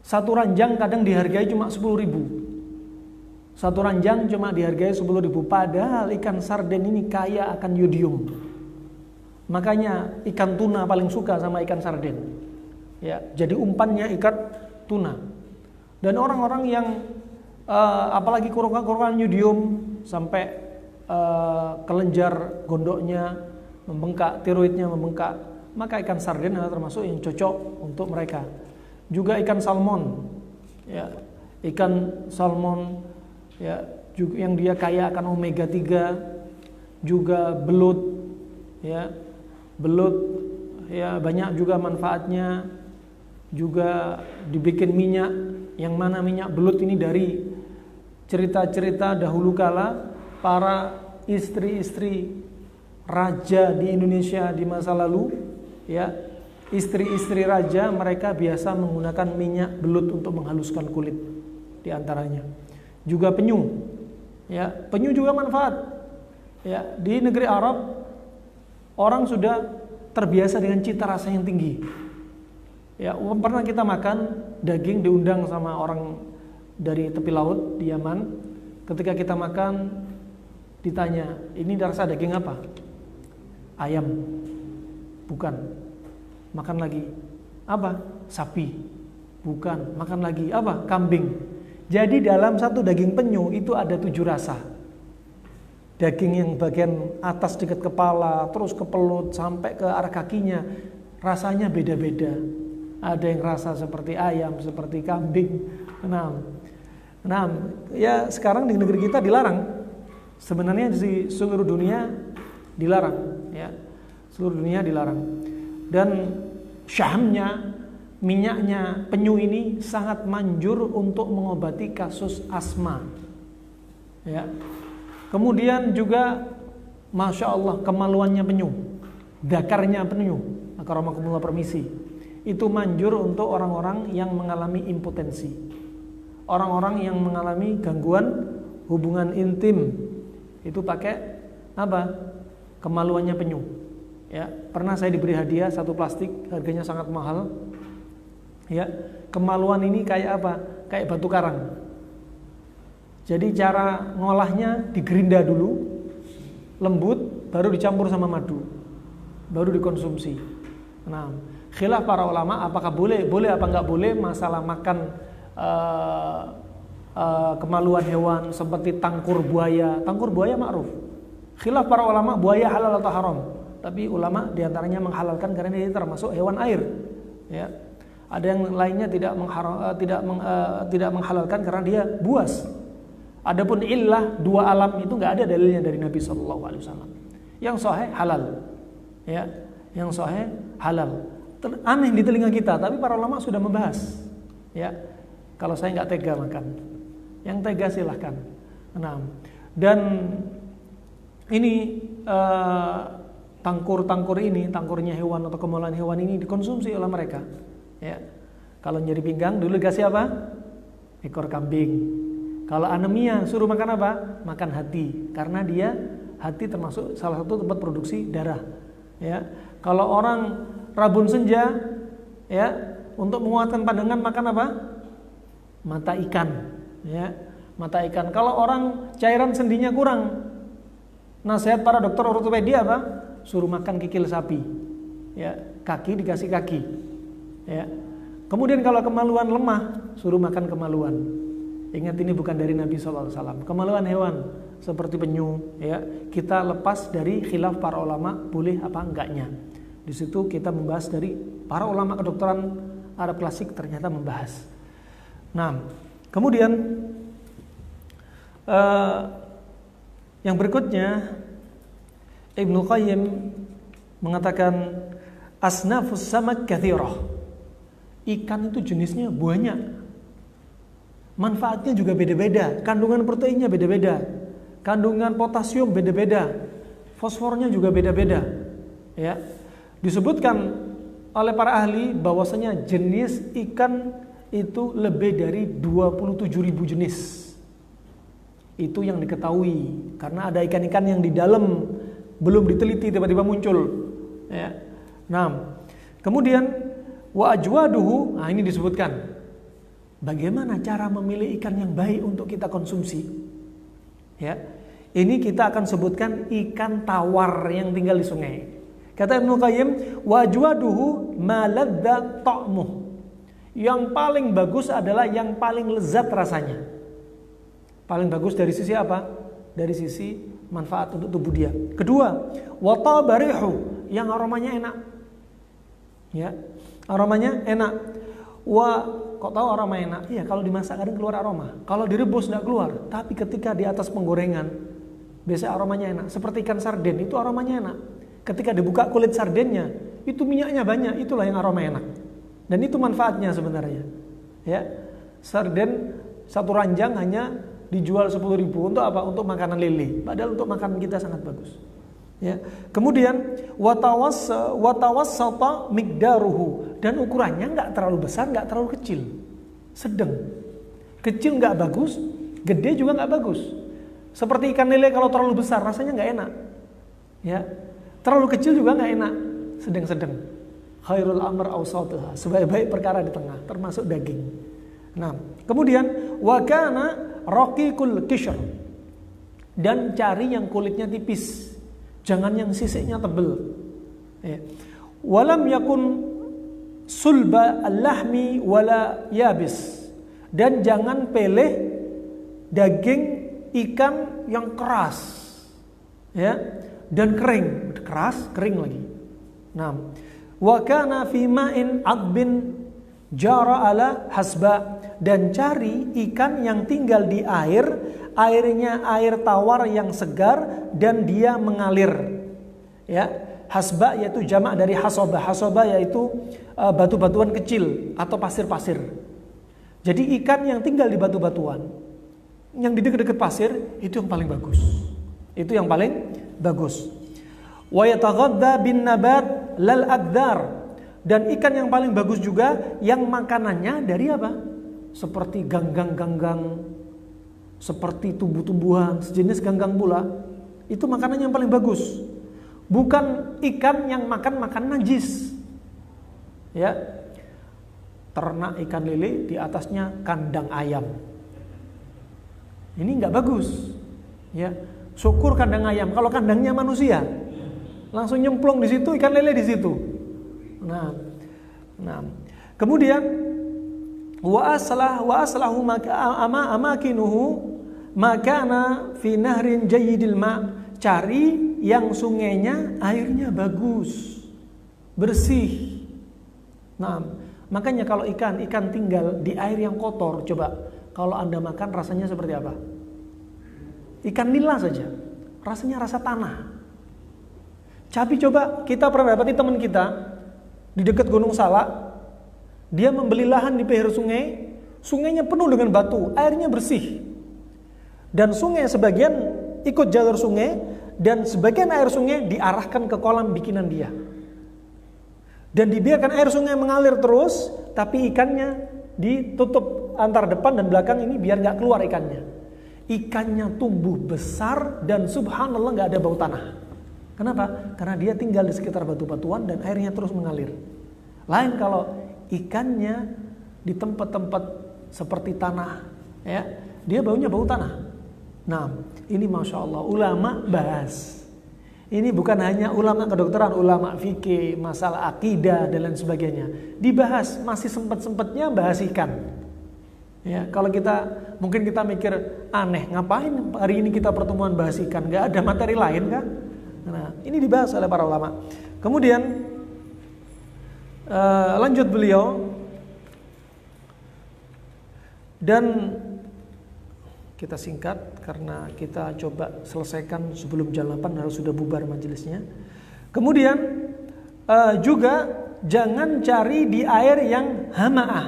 satu ranjang kadang dihargai cuma 10.000. Satu ranjang cuma dihargai 10.000. Padahal ikan sarden ini kaya akan yodium. Makanya ikan tuna paling suka sama ikan sarden, ya. Jadi umpannya ikan tuna. Dan orang-orang yang apalagi kurang yodium sampai kelenjar gondoknya membengkak, tiroidnya membengkak, maka ikan sarden adalah termasuk yang cocok untuk mereka. Juga ikan salmon, ya, ikan salmon, ya, juga yang dia kaya akan omega 3, juga belut, ya, ya, banyak juga manfaatnya. Juga dibikin minyak, yang mana minyak belut ini dari cerita-cerita dahulu kala para istri-istri raja di Indonesia di masa lalu, ya, istri-istri raja mereka biasa menggunakan minyak belut untuk menghaluskan kulit di antaranya. Juga penyu, ya, penyu juga manfaat, ya. Di negeri Arab orang sudah terbiasa dengan cita rasa yang tinggi. Ya, pernah kita makan daging, diundang sama orang dari tepi laut di Yaman. Ketika kita makan, ditanya, ini rasa daging apa? Ayam. Bukan. Makan lagi. Apa? Sapi. Bukan. Makan lagi. Apa? Kambing. Jadi dalam satu daging penyu itu ada 7 rasa. Daging yang bagian atas dekat kepala, terus ke pelut sampai ke arah kakinya, rasanya beda-beda. Ada yang rasa seperti ayam, seperti kambing. Nah, ya sekarang di negeri kita dilarang. Sebenarnya di seluruh dunia dilarang, ya. Seluruh dunia dilarang. Dan syahamnya minyaknya penyu ini sangat manjur untuk mengobati kasus asma. Ya. Kemudian juga Masya Allah kemaluannya penyu, dakarnya penyu, akramakumullah permisi, itu manjur untuk orang-orang yang mengalami impotensi, orang-orang yang mengalami gangguan hubungan intim, itu pakai apa? Kemaluannya penyu. Ya, pernah saya diberi hadiah satu plastik, harganya sangat mahal. Ya, kemaluan ini kayak apa? Kayak batu karang. Jadi cara ngolahnya digerinda dulu, lembut, baru dicampur sama madu, baru dikonsumsi. Nah, khilaf para ulama apakah boleh apa nggak boleh masalah makan kemaluan hewan seperti tangkur buaya. Tangkur buaya ma'ruf. Khilaf para ulama buaya halal atau haram. Tapi ulama diantaranya menghalalkan karena dia termasuk hewan air. Ya. Ada yang lainnya tidak menghalalkan karena dia buas. Adapun illah dua alam itu nggak ada dalilnya dari Nabi SAW. Yang sahih halal, ya, yang sahih halal. Aneh di telinga kita, tapi para ulama sudah membahas. Ya, kalau saya nggak tega makan, yang tega silahkan. Nah, dan ini tangkur ini, tangkurnya hewan atau kemaluan hewan ini dikonsumsi oleh mereka. Ya, kalau nyeri pinggang dulu kasih apa? Ekor kambing. Kalau anemia suruh makan apa? Makan hati, karena dia hati termasuk salah satu tempat produksi darah. Ya, kalau orang rabun senja, ya, untuk menguatkan pandangan makan apa? Mata ikan. Ya, mata ikan. Kalau orang cairan sendinya kurang, nasihat para dokter ortopedi apa? Suruh makan kikil sapi. Ya, kaki dikasih kaki. Ya. Kemudian kalau kemaluan lemah, suruh makan kemaluan. Ingat ini bukan dari Nabi SAW. Kemaluan hewan seperti penyu, ya, kita lepas dari khilaf para ulama boleh apa enggaknya. Di situ kita membahas dari para ulama kedokteran Arab klasik ternyata membahas. Nah, kemudian yang berikutnya Ibnu Qayyim mengatakan asnafus samak katsirah. Ikan itu jenisnya banyak. Manfaatnya juga beda-beda, kandungan proteinnya beda-beda, kandungan potasium beda-beda, fosfornya juga beda-beda. Ya. Disebutkan oleh para ahli bahwasanya jenis ikan itu lebih dari 27.000 jenis. Itu yang diketahui, karena ada ikan-ikan yang di dalam belum diteliti tiba-tiba muncul. Ya. Nah, kemudian wa ajwaduhu, nah ini disebutkan bagaimana cara memilih ikan yang baik untuk kita konsumsi. Ya. Ini kita akan sebutkan ikan tawar yang tinggal di sungai. Kata Ibnu Qayyim, wa ajwaduhu ma ladza ta'muh. Yang paling bagus adalah yang paling lezat rasanya. Paling bagus dari sisi apa? Dari sisi manfaat untuk tubuh dia. Kedua, wa tabarihu, yang aromanya enak. Ya. Aromanya enak. Kok tahu aroma enak? Iya, kalau dimasak kadang keluar aroma. Kalau direbus enggak keluar. Tapi ketika di atas penggorengan, biasanya aromanya enak. Seperti ikan sarden, itu aromanya enak. Ketika dibuka kulit sardennya, itu minyaknya banyak. Itulah yang aroma enak. Dan itu manfaatnya sebenarnya. Ya, sarden satu ranjang hanya dijual 10.000 untuk apa? Untuk makanan lele. Padahal untuk makanan kita sangat bagus. Ya. Kemudian watawassata miqdaruhu, dan ukurannya enggak terlalu besar, enggak terlalu kecil. Sedang. Kecil enggak bagus, gede juga enggak bagus. Seperti ikan lele kalau terlalu besar rasanya enggak enak. Ya. Terlalu kecil juga enggak enak. Sedang-sedang. Khairul amr awsatuha, sebaik-baik perkara di tengah, termasuk daging. Nah, kemudian wa kana raqiqul qishr, dan cari yang kulitnya tipis. Jangan yang sisiknya tebal. Ya. Walam yakun sulba al-lahmi wala yabis, dan jangan pilih daging ikan yang keras, ya, dan kering, keras, kering lagi. Nah, wa kana fi ma'in 'adbin jara ala hasba, dan cari ikan yang tinggal di air, airnya air tawar yang segar dan dia mengalir. Ya, Hasba yaitu jamak dari hasoba. Hasoba yaitu batu-batuan kecil atau pasir-pasir. Jadi ikan yang tinggal di batu-batuan, yang di dekat-dekat pasir, itu yang paling bagus. Itu yang paling bagus. Wa yataghadda bin nabat lal aqdar. Dan ikan yang paling bagus juga yang makanannya dari apa? Seperti ganggang-ganggang, seperti tumbuh-tumbuhan, sejenis ganggang pula. Itu makanannya yang paling bagus. Bukan ikan yang makan najis. Ya. Ternak ikan lele di atasnya kandang ayam. Ini enggak bagus. Ya. Syukur kandang ayam. Kalau kandangnya manusia, langsung nyemplung di situ, ikan lele di situ. Nah. Kemudian wa aslahu amakinuhu makana fi nahrin jayyidil ma. Cari yang sungainya airnya bagus, bersih. Nah, makanya kalau ikan tinggal di air yang kotor, coba kalau Anda makan rasanya seperti apa? Ikan nila saja, rasanya rasa tanah. Tapi coba kita pernah dapati teman kita di dekat Gunung Salak, dia membeli lahan di pinggir sungai, sungainya penuh dengan batu, airnya bersih. Dan sungai sebagian ikut jalur sungai dan sebagian air sungai diarahkan ke kolam bikinan dia. Dan dibiarkan air sungai mengalir terus, tapi ikannya ditutup antar depan dan belakang ini biar nggak keluar ikannya. Ikannya tumbuh besar dan subhanallah nggak ada bau tanah. Kenapa? Karena dia tinggal di sekitar batu-batuan dan airnya terus mengalir. Lain kalau ikannya di tempat-tempat seperti tanah, ya, dia baunya bau tanah. Nah, ini masya Allah ulama bahas. Ini bukan hanya ulama kedokteran, ulama fikih, masalah akidah dan lain sebagainya. Dibahas, masih sempat-sempatnya bahas ikan. Ya, kalau mungkin kita mikir aneh, ngapain hari ini kita pertemuan bahas ikan? Gak ada materi lain kan? Nah, ini dibahas oleh para ulama. Kemudian lanjut beliau dan kita singkat karena kita coba selesaikan sebelum jam 8 harus sudah bubar majelisnya. Kemudian juga jangan cari di air yang hama'ah.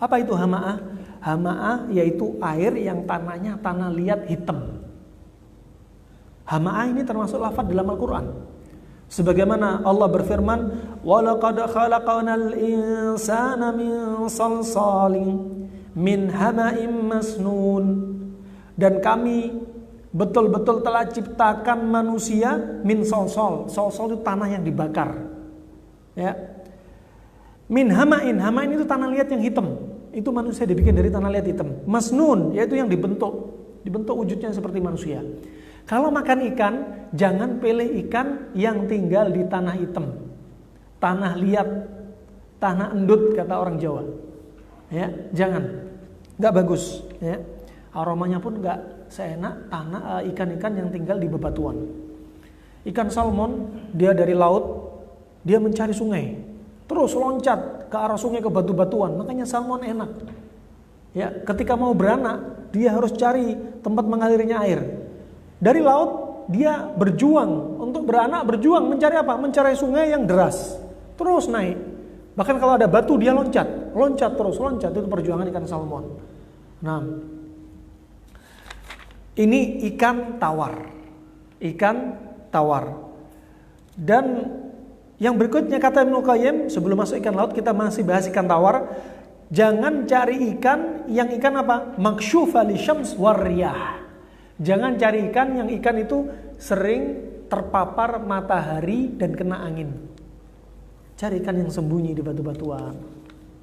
Apa itu hama'ah? Hama'ah yaitu air yang tanahnya tanah liat hitam. Hama'ah ini termasuk lafaz dalam Al-Quran. Sebagaimana Allah berfirman, وَلَقَدْ خَلَقَنَا الْإِنسَانَ مِنْ صَلْصَالٍ مِنْ هَمَإٍ مَسْنُونٍ. Dan kami betul-betul telah ciptakan manusia min solsol. Solsol itu tanah yang dibakar. Ya. Min hama'in. Hama'in itu tanah liat yang hitam. Itu manusia dibikin dari tanah liat hitam. Masnun yaitu yang dibentuk. Dibentuk wujudnya seperti manusia. Kalau makan ikan, jangan pilih ikan yang tinggal di tanah hitam. Tanah liat, tanah endut kata orang Jawa. Ya, jangan. Enggak bagus, ya. Aromanya pun enggak seenak ikan-ikan yang tinggal di bebatuan. Ikan salmon, dia dari laut, dia mencari sungai. Terus loncat ke arah sungai ke batu-batuan, makanya salmon enak. Ya, ketika mau beranak, dia harus cari tempat mengalirnya air. Dari laut, dia berjuang untuk beranak, berjuang mencari apa? Mencari sungai yang deras. Terus naik. Bahkan kalau ada batu dia loncat terus, itu perjuangan ikan salmon. Nah, ini ikan tawar. Dan yang berikutnya kata Ibnu Qayyim, sebelum masuk ikan laut kita masih bahas ikan tawar. Jangan cari ikan yang ikan apa? Makshufa li syams warriyah. Jangan cari ikan yang ikan itu sering terpapar matahari dan kena angin. Cari ikan yang sembunyi di batu-batuan.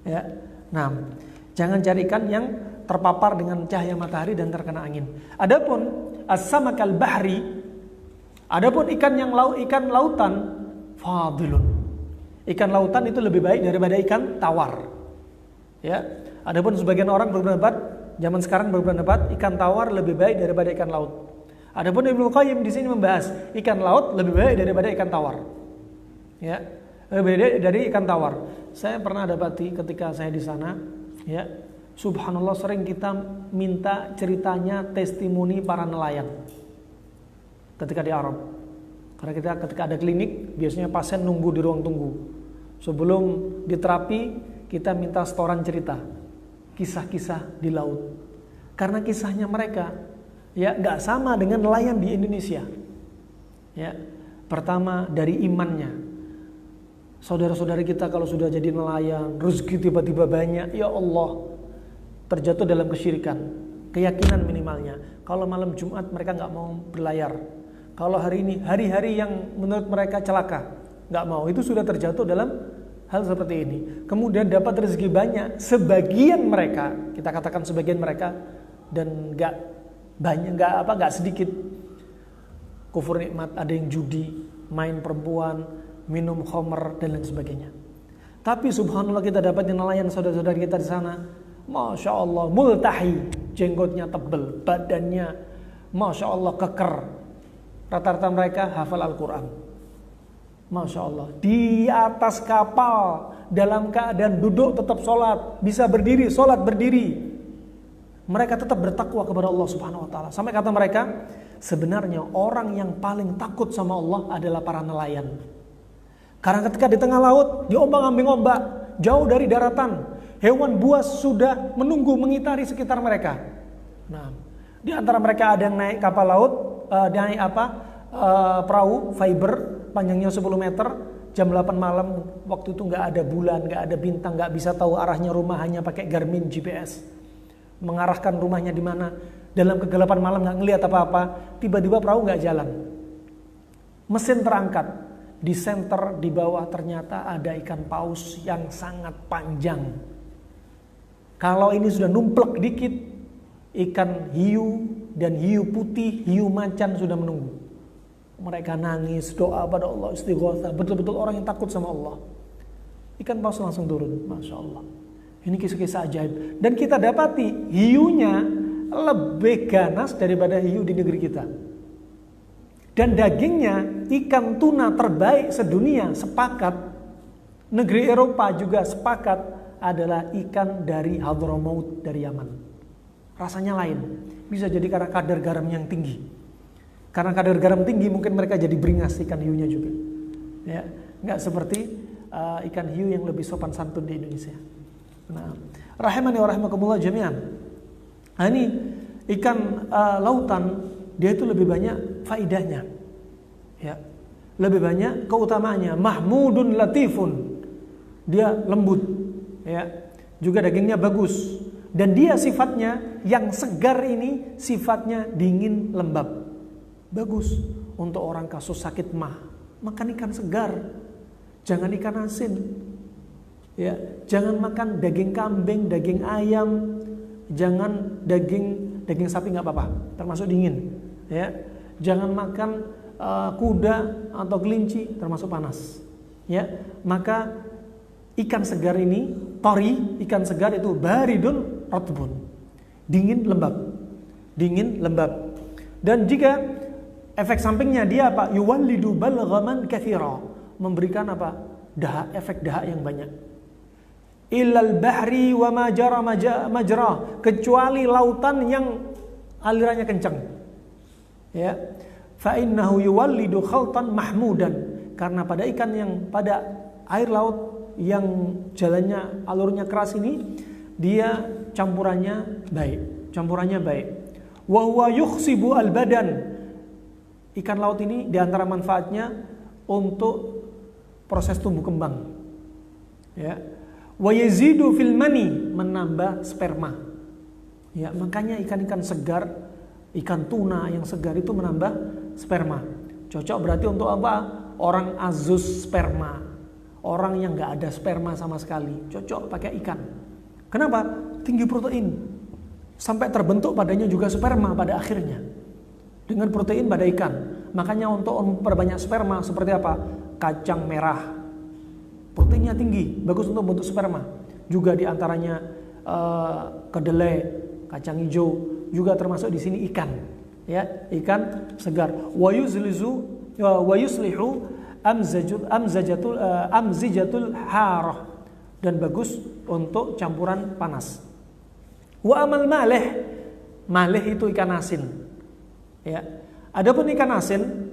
Ya. Nah, jangan cari ikan yang terpapar dengan cahaya matahari dan terkena angin. Adapun as-samakal bahri, adapun ikan lautan, fadilun. Ikan lautan itu lebih baik daripada ikan tawar. Ya. Adapun sebagian orang berpendapat, zaman sekarang berpendapat ikan tawar lebih baik daripada ikan laut. Adapun Ibnu Qayyim di sini membahas ikan laut lebih baik daripada ikan tawar. Ya, lebih baik dari ikan tawar. Saya pernah dapati ketika saya di sana, ya. Subhanallah sering kita minta ceritanya testimoni para nelayan ketika di Arab. Karena kita ketika ada klinik, biasanya pasien nunggu di ruang tunggu. Sebelum diterapi, kita minta setoran cerita, kisah-kisah di laut. Karena kisahnya mereka ya nggak sama dengan nelayan di Indonesia. Ya, pertama dari imannya. Saudara-saudara kita kalau sudah jadi nelayan, rezeki tiba-tiba banyak, ya Allah, terjatuh dalam kesyirikan. Keyakinan minimalnya. Kalau malam Jumat mereka nggak mau berlayar. Kalau hari ini hari-hari yang menurut mereka celaka, nggak mau. Itu sudah terjatuh dalam hal seperti ini. Kemudian dapat rezeki banyak, sebagian mereka, kita katakan sebagian mereka, dan nggak banyak, nggak sedikit. Kufur nikmat, ada yang judi, main perempuan, minum khamr dan lain sebagainya. Tapi subhanallah kita dapat nelayan saudara-saudara kita di sana, masya Allah multahi, jenggotnya tebel, badannya masya Allah keker. Rata-rata mereka hafal Al-Quran. Masya Allah. Di atas kapal, dalam keadaan duduk tetap sholat, bisa berdiri, sholat berdiri. Mereka tetap bertakwa kepada Allah Subhanahu Wa Taala. Sampai kata mereka, sebenarnya orang yang paling takut sama Allah adalah para nelayan. Karena ketika di tengah laut, diombang-ambing ombak, jauh dari daratan, hewan buas sudah menunggu mengitari sekitar mereka. Nah, di antara mereka ada yang naik kapal laut, naik perahu fiber, panjangnya 10 meter, jam 8 malam, waktu itu nggak ada bulan, nggak ada bintang, nggak bisa tahu arahnya rumah, hanya pakai Garmin GPS, mengarahkan rumahnya di mana. Dalam kegelapan malam nggak ngelihat apa-apa, tiba-tiba perahu nggak jalan, mesin terangkat, di center di bawah ternyata ada ikan paus yang sangat panjang. Kalau ini sudah numplek dikit, ikan hiu dan hiu putih, hiu macan sudah menunggu. Mereka nangis, doa pada Allah, istighatsah, betul-betul orang yang takut sama Allah. Ikan paus langsung turun, masya Allah. Ini kisah-kisah ajaib. Dan kita dapati hiunya lebih ganas daripada hiu di negeri kita. Dan dagingnya ikan tuna terbaik sedunia, sepakat. Negeri Eropa juga sepakat adalah ikan dari Hadramaut, dari Yaman. Rasanya lain. Bisa jadi karena kadar garam yang tinggi. Karena kadar garam tinggi mungkin mereka jadi beringas ikan hiunya juga. Ya, nggak seperti ikan hiu yang lebih sopan santun di Indonesia. Nah, rahimani wa rahimakumullah jami'an. Nah, ini ikan lautan, dia itu lebih banyak faidahnya. Ya. Lebih banyak keutamaannya. Mahmudun latifun. Dia lembut, ya. Juga dagingnya bagus. Dan dia sifatnya yang segar ini sifatnya dingin lembab. Bagus untuk orang kasus sakit mah. Makan ikan segar. Jangan ikan asin. Ya, jangan makan daging kambing, daging ayam, jangan daging sapi nggak apa-apa, termasuk dingin. Ya, jangan makan kuda atau kelinci, termasuk panas. Ya, maka ikan segar ini, tori, ikan segar itu baridun ratbun, dingin lembab. Dan jika efek sampingnya dia apa? Yuwallidu balghaman katsira, memberikan apa? Efek dahak yang banyak. Illal bahri wa majara majra, kecuali lautan yang alirannya kencang. Ya. Fa innahu yuwallidu khaltan mahmudan, karena pada ikan yang pada air laut yang jalannya alurnya keras ini, dia campurannya baik. Wa huwa yukhsibu al badan. Ikan laut ini diantara manfaatnya untuk proses tumbuh kembang. Ya. Wa yazidu fil mani, menambah sperma. Ya, makanya ikan-ikan segar, ikan tuna yang segar itu menambah sperma. Cocok berarti untuk apa? Orang azus sperma. Orang yang enggak ada sperma sama sekali, cocok pakai ikan. Kenapa? Tinggi protein. Sampai terbentuk padanya juga sperma pada akhirnya. Dengan protein pada ikan. Makanya untuk memperbanyak sperma seperti apa? Kacang merah. Proteinnya tinggi, bagus untuk bentuk sperma. Juga diantaranya kedelai, kacang hijau, juga termasuk di sini ikan, ya, ikan segar. Wa yuslihu amzijatul harah, dan bagus untuk campuran panas. Wa amal malih itu ikan asin. Ya. Adapun ikan asin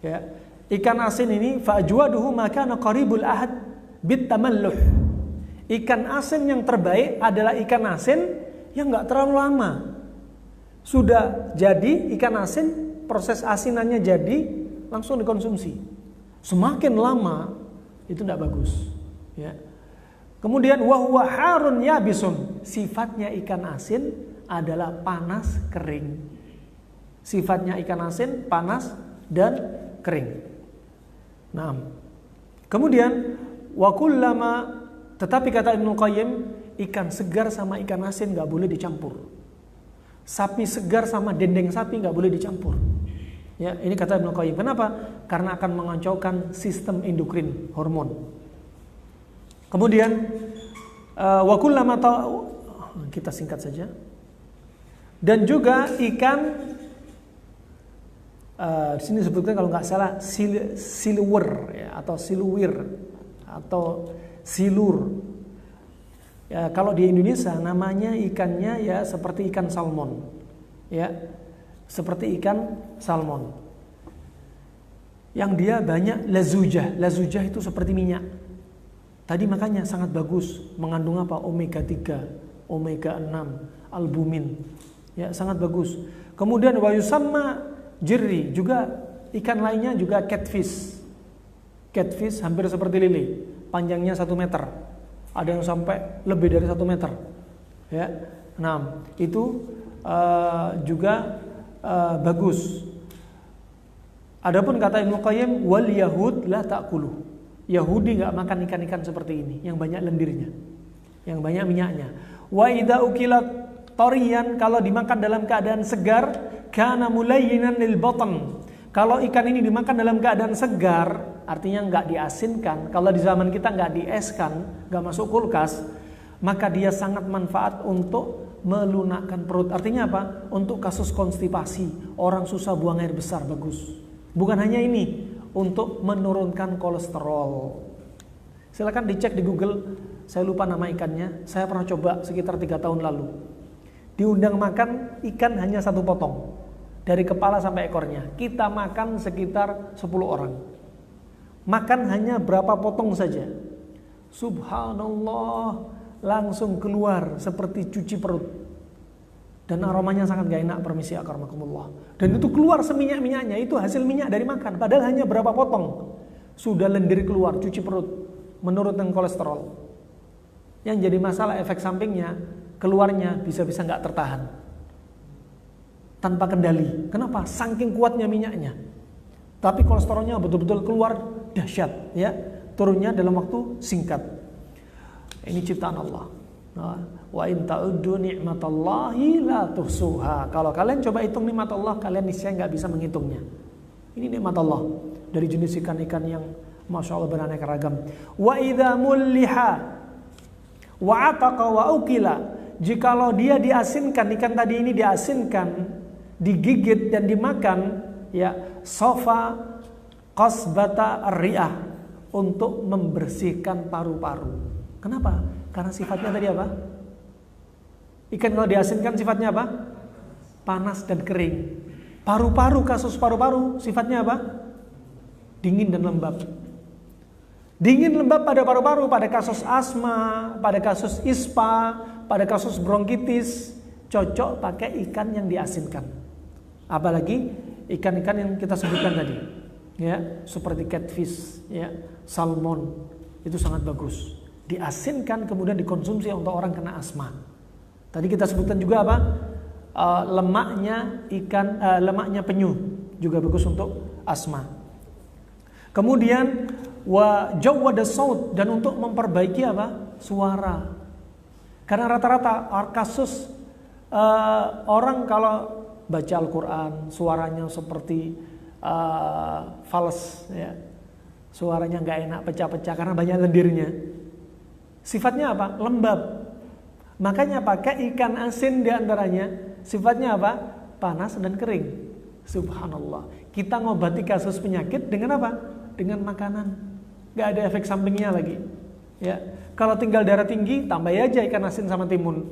Ya. Ikan asin ini fa'ajwaduhu ma kana qaribul ahad bitamalluh. Ikan asin yang terbaik adalah ikan asin yang enggak terlalu lama. Sudah jadi ikan asin, proses asinannya jadi, langsung dikonsumsi. Semakin lama itu tidak bagus. Ya. Kemudian wahwa harun yabisun, sifatnya ikan asin adalah panas kering. Sifatnya ikan asin panas dan kering. Nah, kemudian wakullama, tetapi kata Ibnu Qayyim, ikan segar sama ikan asin nggak boleh dicampur. Sapi segar sama dendeng sapi nggak boleh dicampur. Ya, ini kata Ibnu Qayyim. Kenapa? Karena akan mengacaukan sistem endokrin, hormon. Kemudian wakullama, kita singkat saja. Dan juga ikan di sini disebutkan kalau nggak salah silwer ya, atau siluwir atau silur. Ya, kalau di Indonesia namanya ikannya ya seperti ikan salmon. Ya, seperti ikan salmon. Yang dia banyak lazujah. Lazujah itu seperti minyak. Tadi makanya sangat bagus, mengandung apa? Omega 3, omega 6, albumin. Ya, sangat bagus. Kemudian wa yusamma jirri, juga ikan lainnya juga catfish. Catfish hampir seperti lele, panjangnya 1 meter. Ada yang sampai lebih dari 1 meter. Ya. Nah, itu juga bagus. Adapun kata Ibnu Qayyim, wal yahud la ta'kulu. Yahudi enggak makan ikan-ikan seperti ini yang banyak lendirnya, yang banyak minyaknya. Wa idza ukilat tariyan, kalau dimakan dalam keadaan segar, kana mulayyinan lil batn. Kalau ikan ini dimakan dalam keadaan segar, artinya enggak diasinkan. Kalau di zaman kita enggak dieskan, enggak masuk kulkas, maka dia sangat manfaat untuk melunakkan perut. Artinya apa? Untuk kasus konstipasi, orang susah buang air besar, bagus. Bukan hanya ini, untuk menurunkan kolesterol. Silakan dicek di Google, saya lupa nama ikannya. Saya pernah coba sekitar 3 tahun lalu. Diundang makan ikan hanya 1 potong, dari kepala sampai ekornya. Kita makan sekitar 10 orang. Makan hanya berapa potong saja. Subhanallah, langsung keluar seperti cuci perut. Dan aromanya sangat gak enak, permisi akramakumullah. Dan itu keluar seminyak-minyaknya, itu hasil minyak dari makan. Padahal hanya berapa potong, sudah lendir keluar, cuci perut, menurunkan kolesterol. Yang jadi masalah efek sampingnya, keluarnya bisa-bisa gak tertahan, tanpa kendali. Kenapa? Saking kuatnya minyaknya. Tapi kolesterolnya betul-betul keluar dahsyat, ya. Turunnya dalam waktu singkat. Ini ciptaan Allah. Wa in ta'uddu ni'matallahi la tuhsuha. Kalau kalian coba hitung nikmat Allah, kalian niscaya enggak bisa menghitungnya. Ini nikmat Allah dari jenis ikan-ikan yang Masya Allah beraneka ragam. Wa idza mulliha wa ataqa wa ukila. Jikalau dia diasinkan, ikan tadi ini diasinkan, digigit dan dimakan, ya, sofa qasbata ar-ri'ah, untuk membersihkan paru-paru. Kenapa? Karena sifatnya tadi apa? Ikan kalau diasinkan sifatnya apa? Panas dan kering. Paru-paru, kasus paru-paru sifatnya apa? Dingin dan lembab. Dingin lembab pada paru-paru, pada kasus asma, pada kasus ispa, pada kasus bronkitis, cocok pakai ikan yang diasinkan. Apalagi ikan-ikan yang kita sebutkan tadi, ya, seperti catfish, ya, salmon, itu sangat bagus. Diasinkan kemudian dikonsumsi untuk orang kena asma. Tadi kita sebutkan juga apa? Lemaknya ikan, lemaknya penyu juga bagus untuk asma. Kemudian wa jawwada saut, dan untuk memperbaiki apa? Suara. Karena rata-rata kasus orang kalau baca Al-Quran suaranya seperti fals, ya. Suaranya nggak enak, pecah-pecah karena banyak lendirnya. Sifatnya apa? Lembab. Makanya pakai ikan asin diantaranya. Sifatnya apa? Panas dan kering. Subhanallah. Kita ngobati kasus penyakit dengan apa? Dengan makanan. Gak ada efek sampingnya lagi. Ya. Kalau tinggal darah tinggi, tambah aja ikan asin sama timun.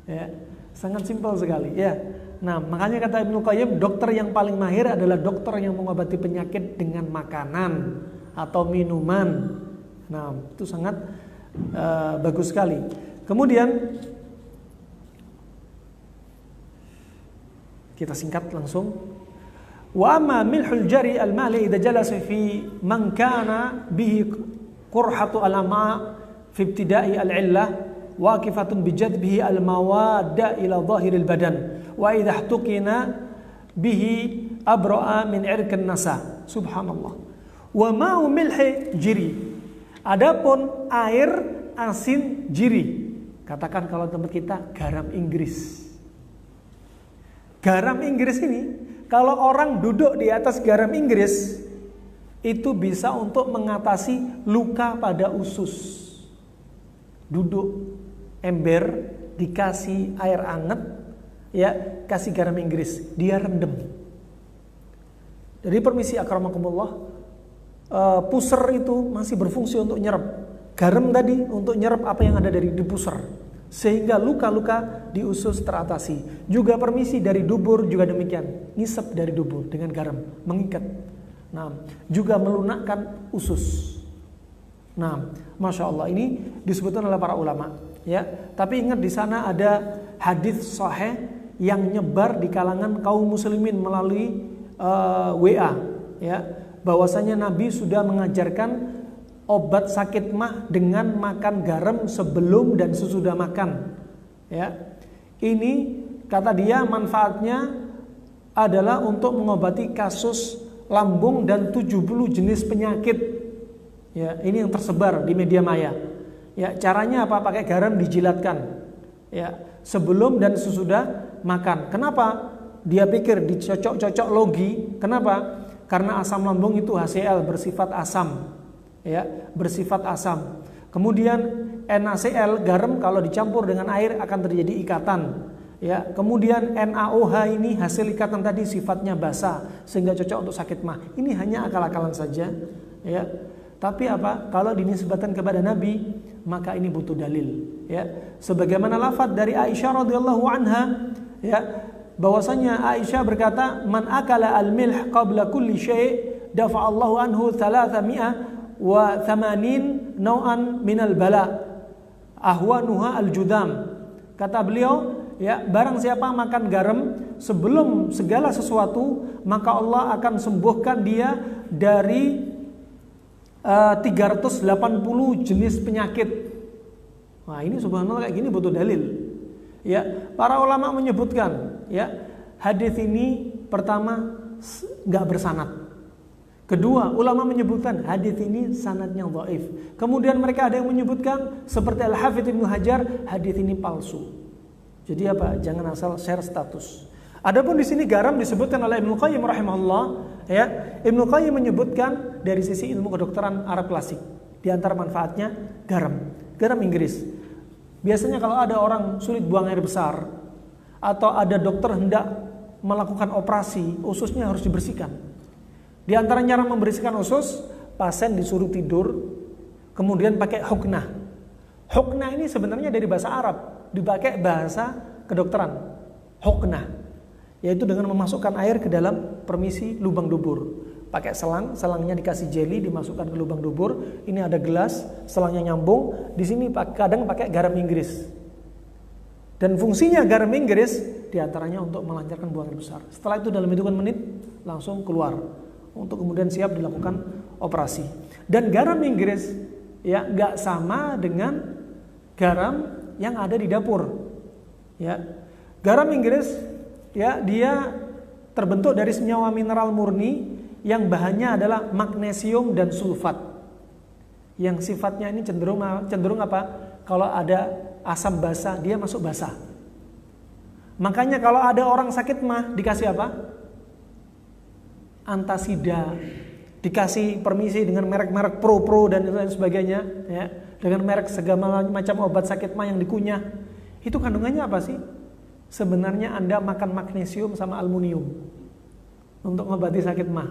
Ya. Sangat simpel sekali. Ya. Nah, makanya kata Ibnu Qayyim, dokter yang paling mahir adalah dokter yang mengobati penyakit dengan makanan atau minuman. Nah, itu sangat bagus sekali. Kemudian kita singkat langsung. Wa amma milhul jari al-mali idza jalasa fi man kana bihi qurhatu al-ama fi ibtida'i al-illah waqifatun bi jadbihi al-mawadda ila zahiril badan wa idza ihtuqina bihi abra'a min irqin nasa. Subhanallah. Wa ma'u milhi jiri. Adapun air asin jiri. Katakan kalau tempat kita garam Inggris. Garam Inggris ini, kalau orang duduk di atas garam Inggris, itu bisa untuk mengatasi luka pada usus. Duduk ember, dikasih air anget, ya, kasih garam Inggris, dia rendem. Jadi permisi akramakumullah, puser itu masih berfungsi untuk nyerap. Garam tadi untuk nyerap apa yang ada dari di puser. Sehingga luka-luka di usus teratasi. Juga permisi dari dubur juga demikian. Ngisep dari dubur dengan garam, mengikat. Nah, juga melunakkan usus. Nah, masya Allah, ini disebutkan oleh para ulama. Ya, tapi ingat di sana ada hadis sahih yang nyebar di kalangan kaum muslimin melalui WA. Ya, bahwasanya Nabi sudah mengajarkan obat sakit mah dengan makan garam sebelum dan sesudah makan. Ya. Ini kata dia manfaatnya adalah untuk mengobati kasus lambung dan 70 jenis penyakit. Ya, ini yang tersebar di media maya. Ya, caranya apa? Pakai garam dijilatkan. Ya, sebelum dan sesudah makan. Kenapa? Dia pikir dicocok-cocok logi. Kenapa? Karena asam lambung itu HCl bersifat asam. Ya, bersifat asam. Kemudian NaCl garam kalau dicampur dengan air akan terjadi ikatan. Ya, kemudian NaOH ini hasil ikatan tadi sifatnya basa sehingga cocok untuk sakit mah. Ini hanya akal-akalan saja. Ya, tapi apa? Kalau dinisbatan kepada Nabi, maka ini butuh dalil. Ya, sebagaimana lafaz dari Aisyah radhiyallahu anha, ya, bahwasanya Aisyah berkata, "Man akala al-milh qabla kulli syai' dafa'allahu anhu 300 wa 80 nau'an minal bala ahwanuha al-judam." Kata beliau, ya, barang siapa makan garam sebelum segala sesuatu, maka Allah akan sembuhkan dia dari 380 jenis penyakit. Nah, ini subhanallah kayak gini butuh dalil. Ya, para ulama menyebutkan, ya, hadis ini pertama enggak bersanad. Kedua, ulama menyebutkan hadis ini sanadnya dhaif. Kemudian mereka ada yang menyebutkan seperti Al-Hafidz Ibnu Hajar, hadis ini palsu. Jadi apa? Jangan asal share status. Adapun di sini garam disebutkan oleh Ibnu Qayyim rahimahullah, ya. Ibnu Qayyim menyebutkan dari sisi ilmu kedokteran Arab klasik. Di antara manfaatnya garam. Garam Inggris. Biasanya kalau ada orang sulit buang air besar atau ada dokter hendak melakukan operasi, ususnya harus dibersihkan. Di antara cara membersihkan usus, pasien disuruh tidur, kemudian pakai huknah. Huknah ini sebenarnya dari bahasa Arab, dipakai bahasa kedokteran. Huknah, yaitu dengan memasukkan air ke dalam permisi lubang dubur. Pakai selang, selangnya dikasih jeli, dimasukkan ke lubang dubur. Ini ada gelas, selangnya nyambung. Di sini kadang pakai garam Inggris. Dan fungsinya garam Inggris diantaranya untuk melancarkan buang air besar. Setelah itu dalam hitungan menit langsung keluar, untuk kemudian siap dilakukan operasi. Dan garam Inggris, ya, nggak sama dengan garam yang ada di dapur. Ya, garam Inggris, ya, dia terbentuk dari senyawa mineral murni yang bahannya adalah magnesium dan sulfat. Yang sifatnya ini cenderung apa? Kalau ada asam basa, dia masuk basa. Makanya kalau ada orang sakit mah dikasih apa? Antasida, dikasih permisi dengan merek-merek pro dan lain sebagainya, ya, dengan merek segala macam obat sakit mah yang dikunyah. Itu kandungannya apa sih? Sebenarnya Anda makan magnesium sama aluminium untuk mengobati sakit mah.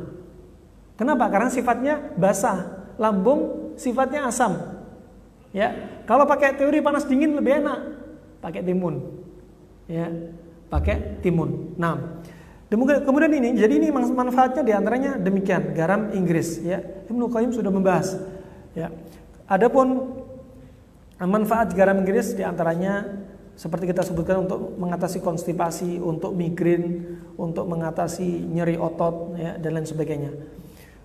Kenapa? Karena sifatnya basah, lambung sifatnya asam. Ya, kalau pakai teori panas dingin lebih enak, pakai timun. Ya, pakai timun. Nah, kemudian jadi ini manfaatnya diantaranya demikian, garam Inggris. Ya, Ibnu Qayyim sudah membahas. Ya, adapun manfaat garam Inggris diantaranya seperti kita sebutkan untuk mengatasi konstipasi, untuk migrain, untuk mengatasi nyeri otot, ya, dan lain sebagainya.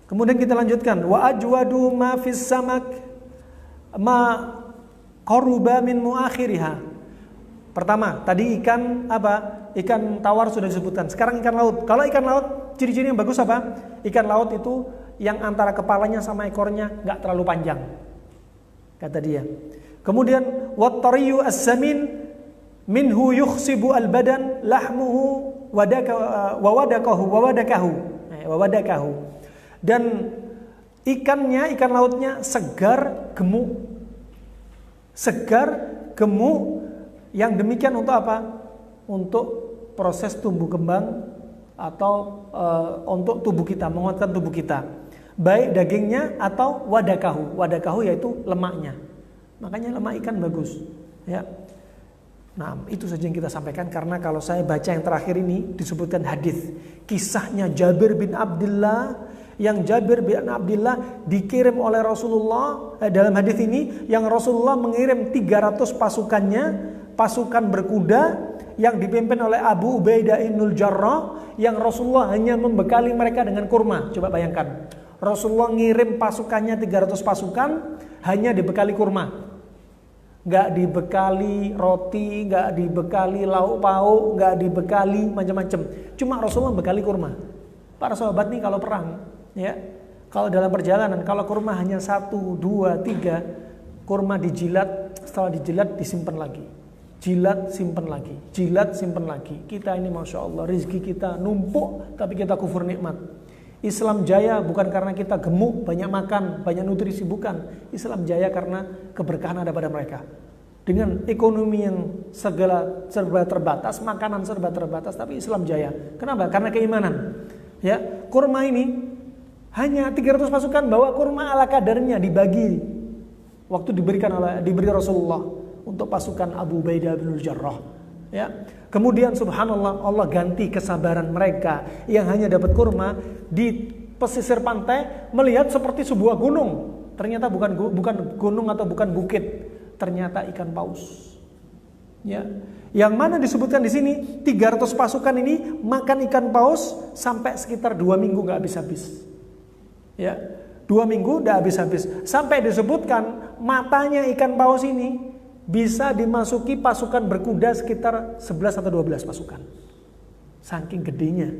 Kemudian kita lanjutkan, wa ajwadu ma fis samak ma qaruba min muakhiriha. Pertama, tadi ikan apa? Ikan tawar sudah disebutkan. Sekarang ikan laut. Kalau ikan laut, ciri-ciri yang bagus apa? Ikan laut itu yang antara kepalanya sama ekornya nggak terlalu panjang, kata dia. Kemudian wat-tariyu as-samin minhu yukhsibu al-badan lahmuhu wawadakahu. Dan ikan lautnya segar gemuk yang demikian untuk apa? Untuk proses tumbuh kembang atau untuk tubuh kita, menguatkan tubuh kita, baik dagingnya atau wadakahu yaitu lemaknya. Makanya lemak ikan bagus, ya. Nah, itu saja yang kita sampaikan, karena kalau saya baca yang terakhir ini disebutkan hadis kisahnya Jabir bin Abdullah, yang Jabir bin Abdullah dikirim oleh Rasulullah, dalam hadis ini yang Rasulullah mengirim 300 pasukan berkuda yang dipimpin oleh Abu Ubaidah ibnul Jarrah, yang Rasulullah hanya membekali mereka dengan kurma. Coba bayangkan, Rasulullah ngirim pasukannya 300 pasukan hanya dibekali kurma. Gak dibekali roti, gak dibekali lauk pauk, gak dibekali macam-macam. Cuma Rasulullah bekali kurma. Para sahabat nih kalau perang, ya, kalau dalam perjalanan, kalau kurma hanya 1, 2, 3, kurma dijilat, setelah dijilat disimpan lagi. Jilat, simpan lagi. Jilat, simpan lagi. Kita ini Masya Allah, rezeki kita numpuk, tapi kita kufur nikmat. Islam jaya bukan karena kita gemuk, banyak makan, banyak nutrisi, bukan. Islam jaya karena keberkahan ada pada mereka. Dengan ekonomi yang serba terbatas, makanan serba terbatas, tapi Islam jaya. Kenapa? Karena keimanan. Ya, kurma ini hanya 300 pasukan bawa kurma ala kadarnya, dibagi. Waktu diberi Rasulullah untuk pasukan Abu Ubaidah bin Jarrah. Ya. Kemudian subhanallah, Allah ganti kesabaran mereka yang hanya dapat kurma di pesisir pantai melihat seperti sebuah gunung. Ternyata bukan gunung atau bukan bukit, ternyata ikan paus. Ya. Yang mana disebutkan di sini 300 pasukan ini makan ikan paus sampai sekitar 2 minggu nggak habis-habis. Ya. 2 minggu nggak habis-habis. Sampai disebutkan matanya ikan paus ini bisa dimasuki pasukan berkuda sekitar 11 atau 12 pasukan. Saking gedenya,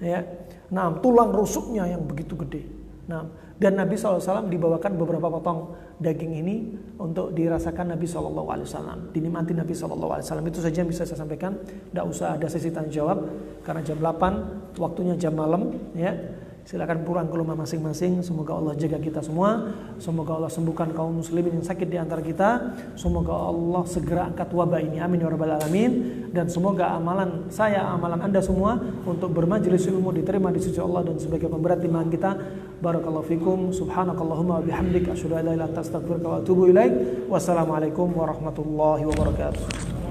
ya. Nah, tulang rusuknya yang begitu gede. Nah, dan Nabi SAW dibawakan beberapa potong daging ini untuk dirasakan Nabi SAW, dinikmati Nabi SAW. Itu saja yang bisa saya sampaikan. Tidak usah ada sesi tanya jawab karena jam 8 waktunya jam malam, ya. Silakan pulang ke rumah masing-masing. Semoga Allah jaga kita semua. Semoga Allah sembuhkan kaum muslimin yang sakit di antara kita. Semoga Allah segera angkat wabah ini. Amin ya rabbal alamin. Dan semoga amalan saya, amalan Anda semua untuk bermajelis ilmu diterima di sisi Allah dan sebagai pemberat timbangan kita. Barakallahu fikum. Subhanakallahumma wa bihamdik asyhadu an la ilaha illa anta astaghfiruka wa atubu ilaik. Wassalamualaikum warahmatullahi wabarakatuh.